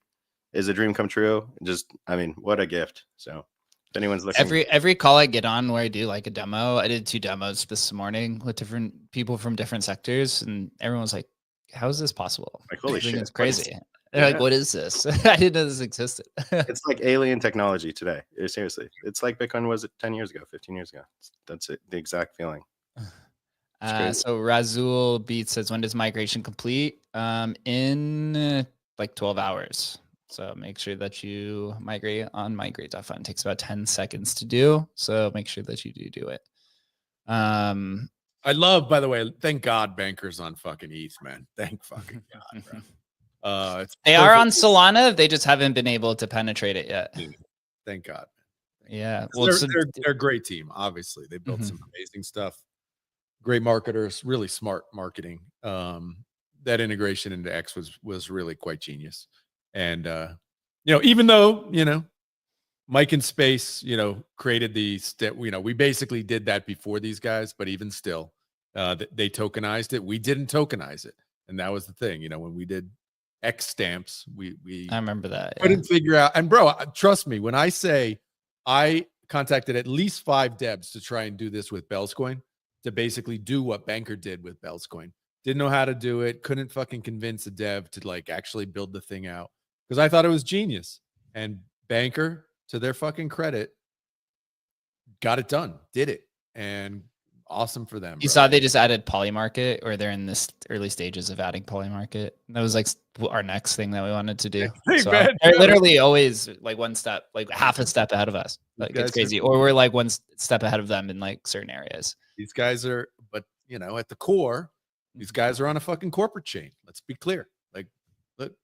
is a dream come true. Just, I mean, what a gift. So if anyone's looking, every call I get on where I do like a demo, I did 2 demos this morning with different people from different sectors, and everyone's like, how is this possible? like, holy shit, it's crazy. They're like, what is this? I didn't know this existed. It's like alien technology today. Seriously. It's like Bitcoin was 10 years ago, 15 years ago. That's it, the exact feeling. So Razul Beat says, when does migration complete? In like 12 hours. So make sure that you migrate on migrate.fund. It takes about 10 seconds to do. So make sure that you do it. I love, by the way, thank God Banker's on fucking ETH, man. Thank fucking God, bro. They are on Solana. They just haven't been able to penetrate it yet. Thank God. Yeah. Well, they're a great team. Obviously, they built some amazing stuff. Great marketers, really smart marketing. That integration into X was really quite genius. And you know, even though, you know, Mike in Space, you know, created we basically did that before these guys, but even still, they tokenized it. We didn't tokenize it, and that was the thing. You know, when we did X stamps, I remember that. Couldn't figure out. And bro, trust me, when I say I contacted at least 5 devs to try and do this with Bellscoin, to basically do what Banker did with Bellscoin. Didn't know how to do it. Couldn't fucking convince a dev to like actually build the thing out because I thought it was genius. And Banker, to their fucking credit, got it done, did it, and awesome for them. You bro. saw they just added Polymarket, or they're in this early stages of adding Polymarket. That was like our next thing that we wanted to do. Hey, So man, they're literally always like one step, like half a step ahead of us. Like it's guys are- crazy. Or we're like one step ahead of them in like certain areas. These guys are, but you know, at the core, these guys are on a fucking corporate chain. Let's be clear. Like, look,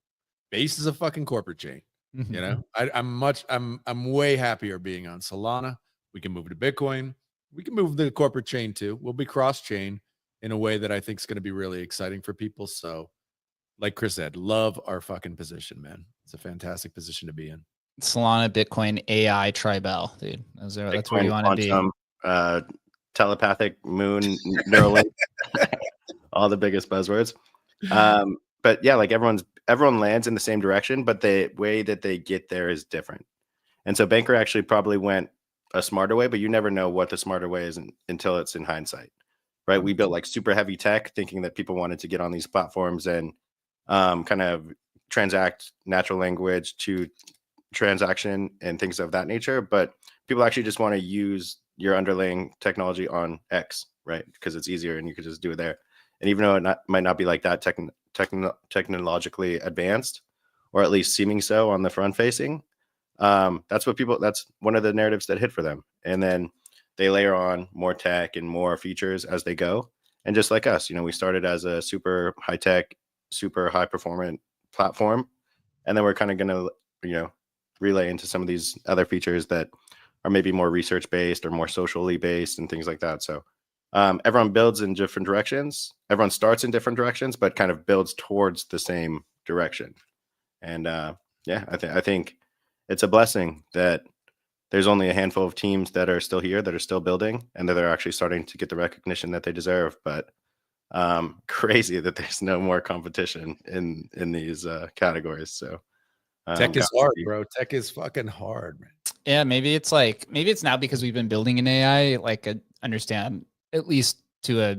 Base is a fucking corporate chain. You know, I'm way happier being on Solana. We can move to Bitcoin. We can move the corporate chain too. We'll be cross chain in a way that I think is going to be really exciting for people. So, like Chris said, love our fucking position, man. It's a fantastic position to be in. Solana, Bitcoin, AI, Tribal, dude. That's where you want to be. Telepathic, moon, Neuralink, all the biggest buzzwords. But yeah, like everyone lands in the same direction, but the way that they get there is different. And so Banker actually probably went a smarter way, but you never know what the smarter way is until it's in hindsight, right? We built like super heavy tech thinking that people wanted to get on these platforms and kind of transact natural language to transaction and things of that nature. But people actually just want to use your underlying technology on X, right? Because it's easier and you could just do it there. And even though it might not be like that technologically advanced, or at least seeming so on the front facing, that's one of the narratives that hit for them. And then they layer on more tech and more features as they go. And just like us, we started as a super high tech, super high performant platform. And then we're kind of going to, relay into some of these other features that are maybe more research based or more socially based and things like that. So everyone builds in different directions. Everyone starts in different directions, but kind of builds towards the same direction. And I think it's a blessing that there's only a handful of teams that are still here, that are still building, and that they're actually starting to get the recognition that they deserve. But crazy that there's no more competition in these categories. So tech is hard, bro. Tech is fucking hard, man. Yeah, maybe it's now because we've been building an AI, understand at least to a,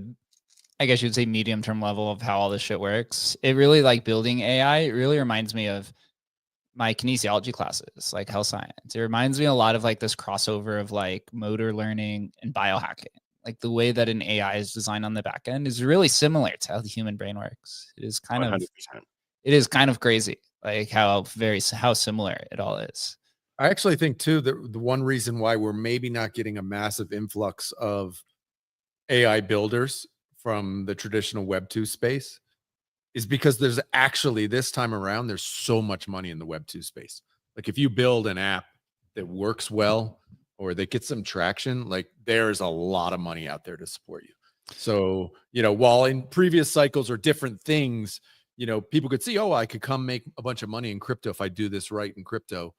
I guess you'd say, medium term level of how all this shit works. It really, like, building AI, it really reminds me of my kinesiology classes, like health science. It reminds me a lot of like this crossover of like motor learning and biohacking. Like the way that an AI is designed on the back end is really similar to how the human brain works. It is kind 100%. it is kind of crazy, like how similar it all is. I actually think too that the one reason why we're maybe not getting a massive influx of AI builders from the traditional Web 2 space is because there's actually, this time around, there's so much money in the Web 2 space. Like if you build an app that works well or that gets some traction, like there's a lot of money out there to support you. So, while in previous cycles or different things, people could see, oh, I could come make a bunch of money in crypto if I do this right in crypto.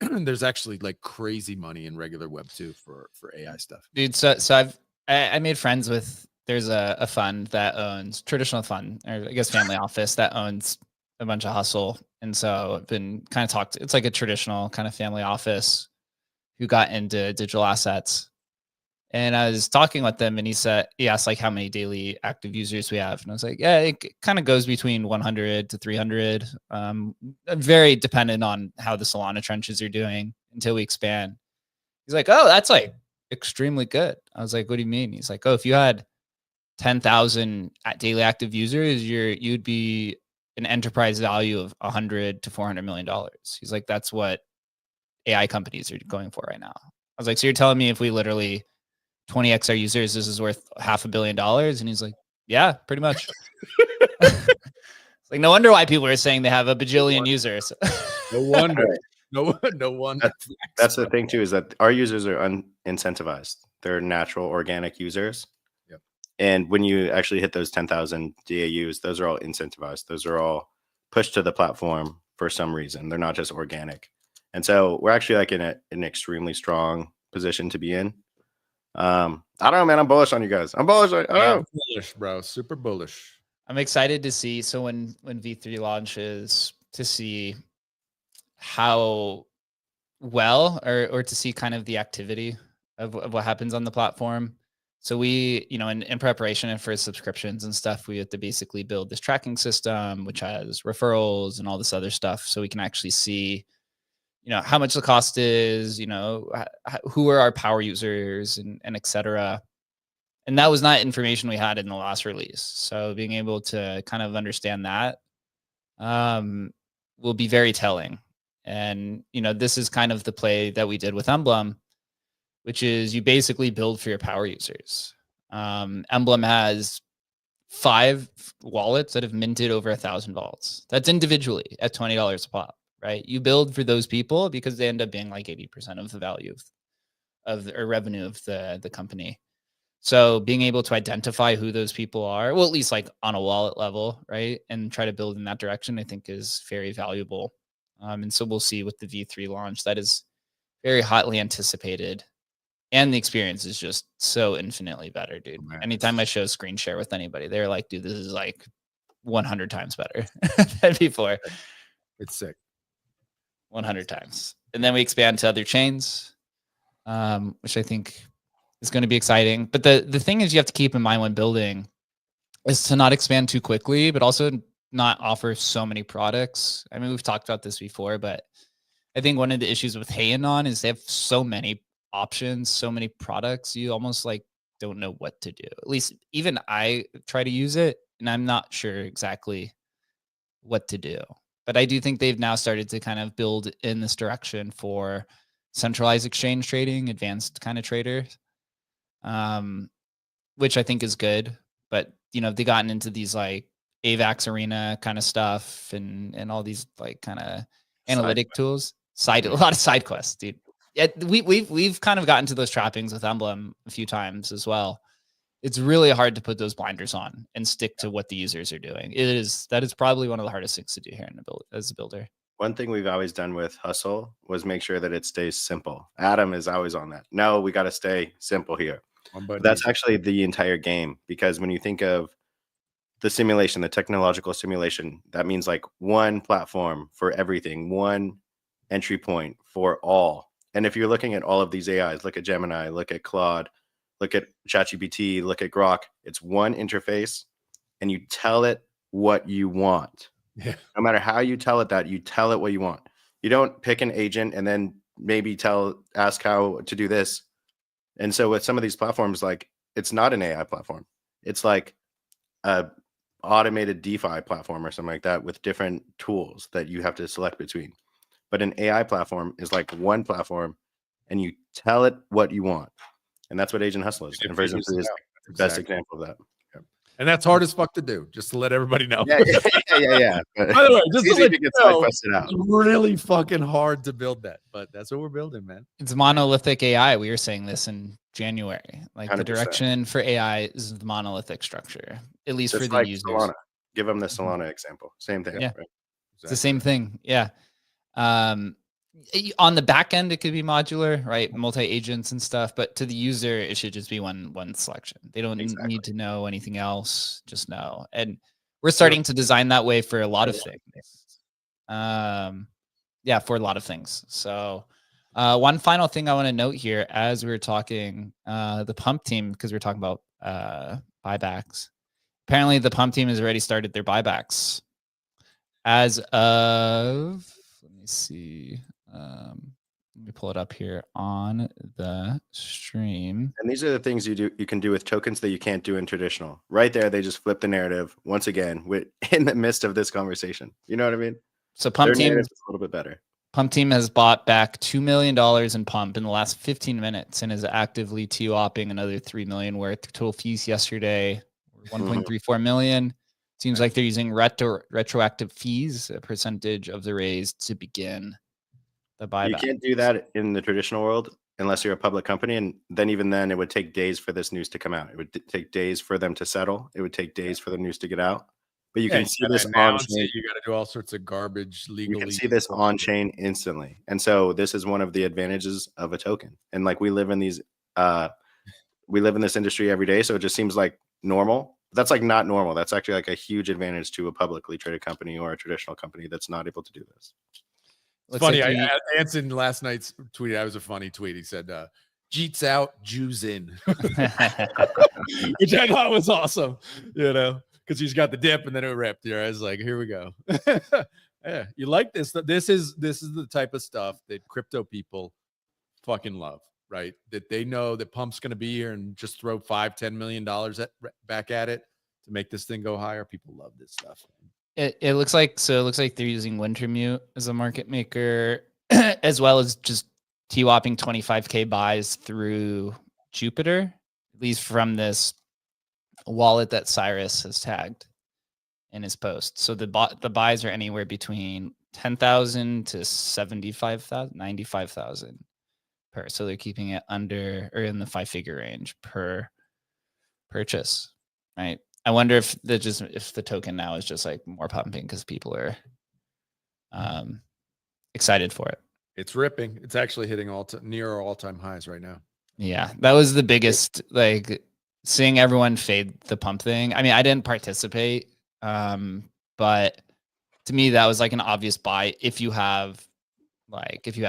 There's actually like crazy money in regular Web 2 for AI stuff. Dude, so I made friends with, there's a fund that owns, traditional fund, or I guess family office that owns a bunch of hustle. And so I've been kind of it's like a traditional kind of family office who got into digital assets. And I was talking with them and he asked like how many daily active users we have. And I was like, yeah, it kind of goes between 100 to 300. Very dependent on how the Solana trenches are doing until we expand. He's like, oh, that's like extremely good. I was like, what do you mean? He's like, oh, if you had 10,000 daily active users, you'd be an enterprise value of 100 to 400 million dollars. He's like, that's what AI companies are going for right now. I was like, so you're telling me if we literally 20x our users, this is worth $500 million? And he's like, yeah, pretty much. It's like, no wonder why people are saying they have a bajillion users. No wonder. No wonder. That's the thing too, is that our users are unincentivized. They're natural organic users. Yep. And when you actually hit those 10,000 DAUs, those are all incentivized. Those are all pushed to the platform for some reason. They're not just organic. And so we're actually like in an extremely strong position to be in. I don't know, man. I'm bullish on you guys. I'm bullish. Bullish, bro. Super bullish. I'm excited to see. So when V3 launches, to see how well, or to see kind of the activity of what happens on the platform. So we, in preparation for subscriptions and stuff, we have to basically build this tracking system, which has referrals and all this other stuff. So we can actually see, how much the cost is, who are our power users and et cetera. And that was not information we had in the last release. So being able to kind of understand that will be very telling. And, this is kind of the play that we did with Emblem, which is you basically build for your power users. Emblem has 5 wallets that have minted over 1,000 vaults. That's individually at $20 a pop, right? You build for those people because they end up being like 80% of the value of or revenue of the company. So being able to identify who those people are, well, at least like on a wallet level, right, and try to build in that direction, I think is very valuable. And so we'll see with the V3 launch. That is very hotly anticipated. And the experience is just so infinitely better, dude. Man. Anytime I show screen share with anybody, they're like, dude, this is like 100 times better than before. It's sick. 100 times. And then we expand to other chains, which I think is going to be exciting. But the thing is you have to keep in mind when building is to not expand too quickly, but also not offer so many products. I mean, we've talked about this before, but I think one of the issues with Hayanon is they have so many options, so many products, you almost like don't know what to do. At least even I try to use it and I'm not sure exactly what to do. But I do think they've now started to kind of build in this direction for centralized exchange trading, advanced kind of traders, which I think is good. But, they've gotten into these like AVAX arena kind of stuff and all these like kind of analytic tools, a lot of side quests, dude. Yeah, we've kind of gotten to those trappings with Emblem a few times as well. It's really hard to put those blinders on and stick to what the users are doing. That is probably one of the hardest things to do here as a builder. One thing we've always done with Hustle was make sure that it stays simple. Adam is always on that. No, we got to stay simple here. That's actually the entire game, because when you think of the simulation, the technological simulation, that means like one platform for everything, one entry point for all. And if you're looking at all of these AIs, look at Gemini, look at Claude, look at ChatGPT, look at Grok, it's one interface and you tell it what you want. Yeah. No matter how you tell it that, you tell it what you want. You don't pick an agent and then maybe ask how to do this. And so with some of these platforms, like it's not an AI platform. It's like a automated DeFi platform or something like that with different tools that you have to select between. But an AI platform is like one platform and you tell it what you want. And that's what Agent Hustle is. And version 3 is the best example of that. Yeah. And that's hard as fuck to do, just to let everybody know. Yeah. By the way, just to let you know, it's really fucking hard to build that. But that's what we're building, man. It's monolithic AI. We were saying this in January. Like 100%. The direction for AI is the monolithic structure, at least just for the users. Solana. Give them the Solana example. Same thing. Yeah. Right? Exactly. It's the same thing. Yeah. On the back end, it could be modular, right? Multi-agents and stuff, but to the user, it should just be one selection. They don't need to know anything else, just know. And we're starting to design that way for a lot of things. For a lot of things. So one final thing I want to note here, as we were talking, the pump team, because we're talking about buybacks. Apparently the pump team has already started their buybacks as of, let me see. Let me pull it up here on the stream. And these are the things you can do with tokens that you can't do in traditional. Right there, they just flip the narrative once again in the midst of this conversation. You know what I mean? So Pump Team is a little bit better. Pump Team has bought back $2 million in Pump in the last 15 minutes and is actively TOPing another $3 million worth. Total fees yesterday were 1.34 million. Seems like they're using retroactive fees, a percentage of the raise to begin the buyback. You can't do that in the traditional world unless you're a public company. And then even then, it would take days for this news to come out. It would take days for them to settle. It would take days for the news to get out. But you can see this on chain. You got to do all sorts of garbage legally. You can see this on chain instantly. And so this is one of the advantages of a token. And like we live in this industry every day. So it just seems like normal. That's like not normal. That's actually like a huge advantage to a publicly traded company or a traditional company that's not able to do this. It's funny. I answered last night's tweet. That was a funny tweet. He said, Jeets out, Jews in. Which I thought was awesome, because he's got the dip and then it ripped. I was like, here we go. Yeah, you like this. This is the type of stuff that crypto people fucking love, right? That they know that Pump's going to be here and just throw $5-10 million back at it to make this thing go higher. People love this stuff. It looks like they're using Wintermute as a market maker, as well as just T-whopping 25K buys through Jupiter, at least from this wallet that Cyrus has tagged in his post. So the buys are anywhere between 10,000 to 75,000, 95,000 per. So they're keeping it under or in the 5-figure range per purchase, right? I wonder if the token now is just like more pumping because people are excited for it. It's ripping. It's actually hitting near our all-time highs right now. Yeah, that was the biggest, like, seeing everyone fade the pump thing. I mean, I didn't participate, but to me, that was like an obvious buy if you have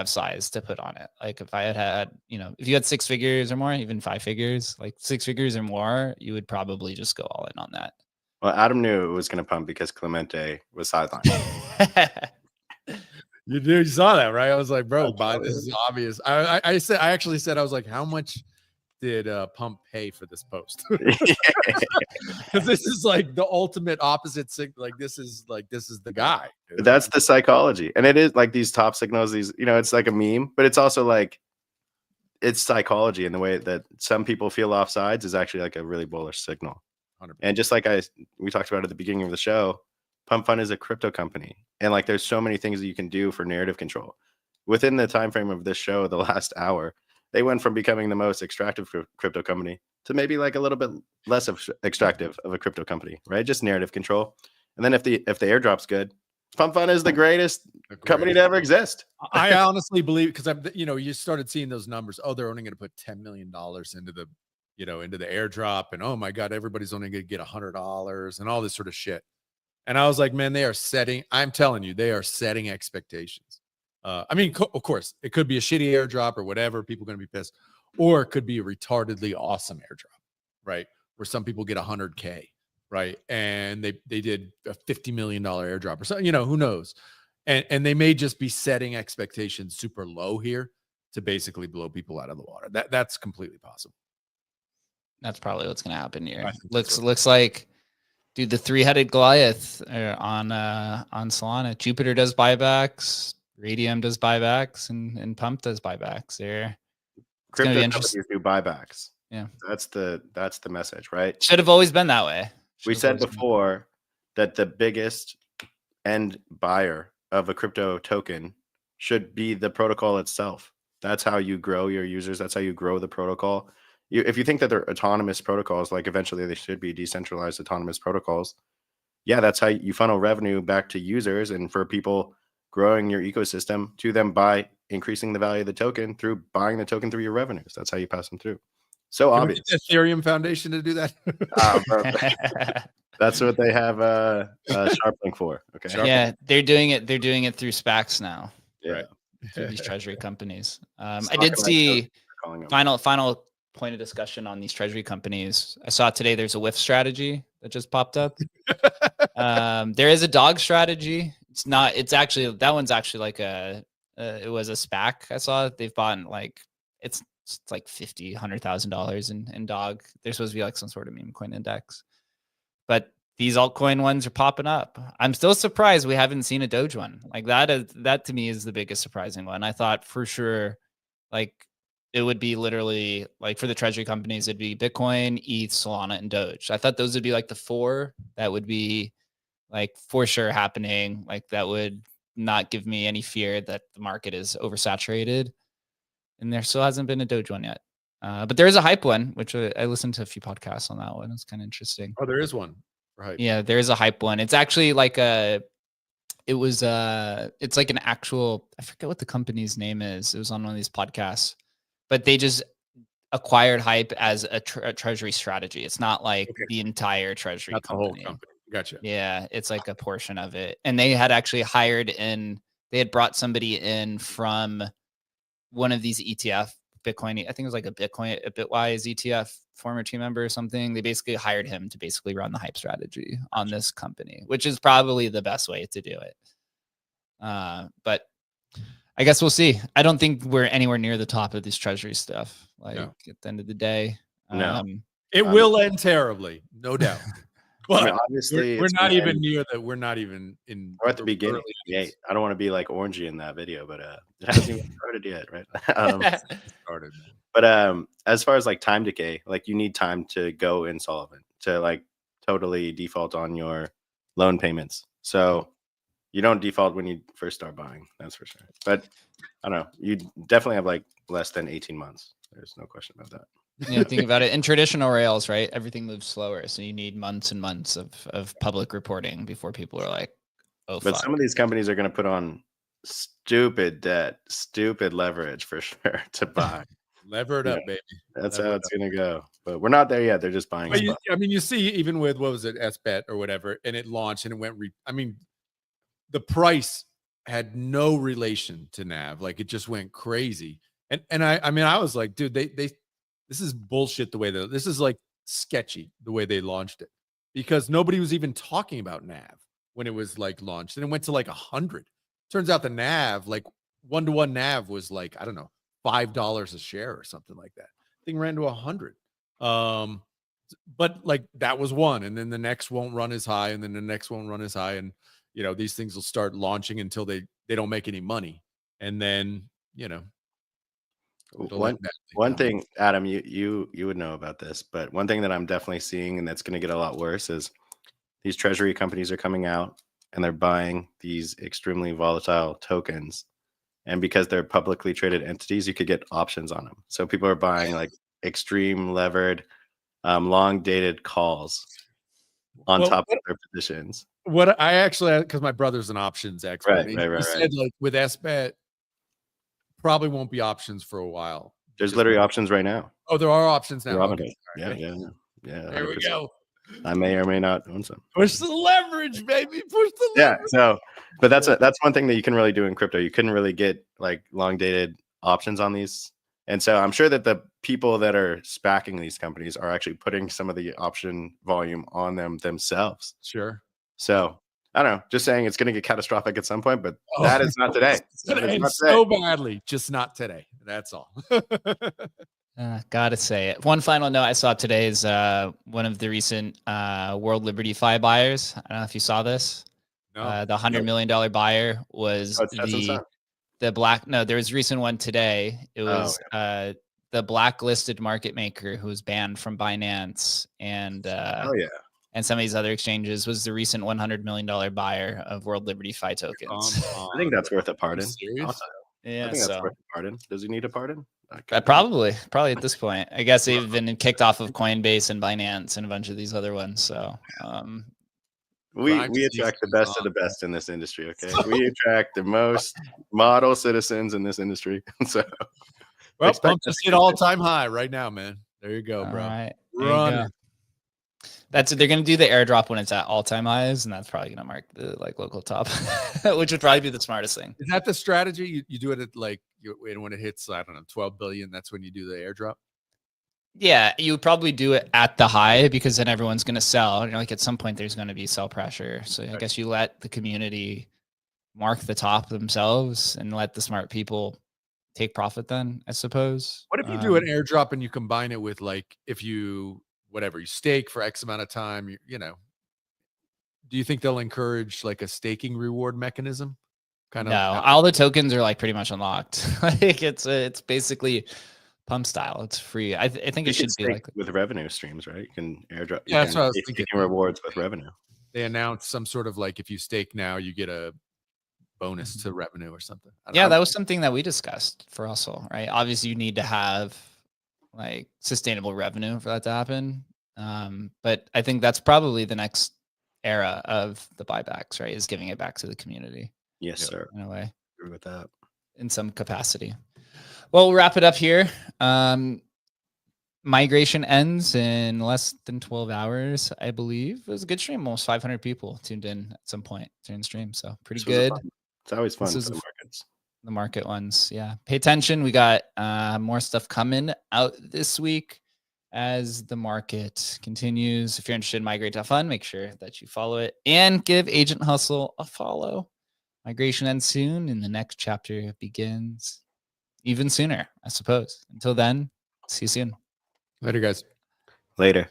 size to put on it. Like if I had, if you had 6 figures or more, even 5 figures, like 6 figures or more, you would probably just go all in on that. Well, Adam knew it was going to pump because Clemente was sidelined. You saw that, right? I was like, bro, this is obvious. I actually said, I was like, how much did Pump pay for this post? Because this is like the ultimate opposite. Like this is the guy. But that's the psychology, and it is like these top signals. These, it's like a meme, but it's also like it's psychology in the way that some people feel offsides is actually like a really bullish signal. 100%. And just like we talked about at the beginning of the show, Pump Fund is a crypto company, and like there's so many things that you can do for narrative control. Within the time frame of this show, the last hour, they went from becoming the most extractive crypto company to maybe like a little bit less extractive of a crypto company, right? Just narrative control. And then if the airdrop's good, Pump Fund is the greatest company to ever exist. I honestly believe, because you started seeing those numbers. Oh, they're only going to put $10 million into the into the airdrop, and oh my god, everybody's only going to get $100 and all this sort of shit. And I was like, man, I'm telling you, they are setting expectations. I mean, of course, it could be a shitty airdrop or whatever. People are going to be pissed. Or it could be a retardedly awesome airdrop, right? Where some people get 100K, right? And they did a $50 million airdrop or something, who knows? And they may just be setting expectations super low here to basically blow people out of the water. That's completely possible. That's probably what's going to happen here. Looks like, dude, the 3-headed Goliath on Solana. Jupiter does buybacks, Radium does buybacks, and Pump does buybacks. It's going to be interesting. Do buybacks. Yeah, that's the message, right? Should have always been that way. We said before that the biggest end buyer of a crypto token should be the protocol itself. That's how you grow your users. That's how you grow the protocol. If you think that they're autonomous protocols, like eventually they should be decentralized autonomous protocols, yeah, that's how you funnel revenue back to users and for people growing your ecosystem to them by increasing the value of the token through buying the token through your revenues. That's how you pass them through. So Can obvious. We get the Ethereum Foundation to do that. That's what they have SharpLink for. Okay. Yeah, they're doing it. They're doing it through SPACs now. Yeah. Right. Through these treasury companies. I did see final point of discussion on these treasury companies. I saw today there's a WIF strategy that just popped up. There is a dog strategy. It's actually, that one's actually like it was a SPAC. I saw they've bought like, it's like $100,000 in dog. They're supposed to be like some sort of meme coin index, but these altcoin ones are popping up. I'm still surprised we haven't seen a Doge one. Like that to me is the biggest surprising one. I thought for sure, like, it would be literally like for the treasury companies, it'd be Bitcoin, ETH, Solana, and Doge. I thought those would be like the 4 that would be like for sure happening. Like that would not give me any fear that the market is oversaturated. And there still hasn't been a Doge one yet. But there is a hype one, which I listened to a few podcasts on that one. It's kind of interesting. Oh, there is one for hype. Yeah, there is a hype one. It's actually like it's like an actual, I forget what the company's name is. It was on one of these podcasts. But they just acquired hype as a treasury strategy. It's not like the entire treasury company. The whole company. Gotcha. Yeah, it's like a portion of it. And they had actually they had brought somebody in from one of these ETF, Bitcoin. I think it was like a Bitwise ETF, former team member or something. They basically hired him to basically run the hype strategy on this company, which is probably the best way to do it. But I guess we'll see. I don't think we're anywhere near the top of this treasury stuff. Like at the end of the day, No. It will end terribly, no doubt. But I mean, obviously, we're it's not gonna even end. near that. We're not even in. We're at the beginning. early Yeah, days. I don't want to be like orangey in that video, but it hasn't even started yet, right? Started. But as far as like time decay, like you need time to go insolvent to like totally default on your loan payments. So you don't default when you first start buying, that's for sure. But I don't know, you definitely have like less than 18 months. There's no question about that. Yeah, think about it. In traditional rails, right? Everything moves slower. So you need months and months of public reporting before people are like, oh, But fuck. some of these companies are going to put on stupid debt, stupid leverage for sure to buy. Lever it up, baby. That's how it's going to go. But we're not there yet. They're just buying stuff. I mean, you see, even with, what was it, SBET or whatever, and it launched and it went, I mean, the price had no relation to NAV. Like it just went crazy. And I mean, I was like, dude, this is bullshit the way this is like sketchy the way they launched it, because nobody was even talking about NAV when it was like launched, and it went to like 100. Turns out the NAV, like 1-to-1 NAV, was like, I don't know, $5 a share or something like that. Thing ran to 100. But like that was one, and then the next won't run as high, and then the next won't run as high, and you know, these things will start launching until they don't make any money, and then you know. One thing, Adam, you would know about this, but one thing that I'm definitely seeing, and that's going to get a lot worse, is these treasury companies are coming out and they're buying these extremely volatile tokens, and because they're publicly traded entities, you could get options on them. So people are buying like extreme levered, long dated calls on top of their positions. What I actually, because my brother's an options expert, right. said like with SBET, probably won't be options for a while. There's literally options right now. Oh, there are options now. Okay. Yeah. There we go. I may or may not own some. Push the leverage, baby. Push the leverage. So, but that's one thing that you can really do in crypto. You couldn't really get like long dated options on these. And so I'm sure that the people that are SPACing these companies are actually putting some of the option volume on them themselves. Sure. So I don't know, just saying it's going to get catastrophic at some point, but that is not today. So badly, just not today. That's all. Gotta say it. One final note I saw today is one of the recent World Liberty Fi buyers. I don't know if you saw this. No. The $100 million buyer was the black. No, there was a recent one today. It was the blacklisted market maker who was banned from Binance and and some of these other exchanges, was the recent $100 million buyer of World Liberty Fi tokens. I think that's worth a pardon. Yeah, I think that's worth a pardon. Does he need a pardon? Probably at this point. I guess they've been kicked off of Coinbase and Binance and a bunch of these other ones. So we attract the best of the best in this industry. Okay, we attract the most model citizens in this industry. So, well, pump just hit all-time high right now, man. There you go, bro. All right, run. They're gonna do the airdrop when it's at all-time highs, and that's probably gonna mark the like local top, which would probably be the smartest thing. Is that the strategy? You do it at like when it hits, I don't know, 12 billion. That's when you do the airdrop. Yeah, you would probably do it at the high because then everyone's gonna sell. You know, like at some point there's gonna be sell pressure. So I guess you let the community mark the top themselves and let the smart people take profit. Then I suppose. What if you do an airdrop and you combine it with like if you you stake for X amount of time, you know, do you think they'll encourage like a staking reward mechanism? No, all the tokens are like pretty much unlocked. Like it's basically pump style. It's free. I think it should be like with revenue streams, right? You can airdrop. Yeah, that's what I was thinking. Rewards with revenue. They announced some sort of like if you stake now, you get a bonus to revenue or something. Yeah, that was something that we discussed for Hustle, right? Obviously, you need to have like sustainable revenue for that to happen. But I think that's probably the next era of the buybacks, right? Is giving it back to the community. Yes, sir. In a way. Agree with that. In some capacity. Well, we'll wrap it up here. Migration ends in less than 12 hours, I believe. It was a good stream. Almost 500 people tuned in at some point during the stream. So pretty good. It's always fun for the markets. The market ones. Yeah. Pay attention. We got more stuff coming out this week as the market continues. If you're interested in Migrate.fun, make sure that you follow it and give Agent Hustle a follow. Migration ends soon, and the next chapter begins even sooner, I suppose. Until then, see you soon. Later, guys. Later.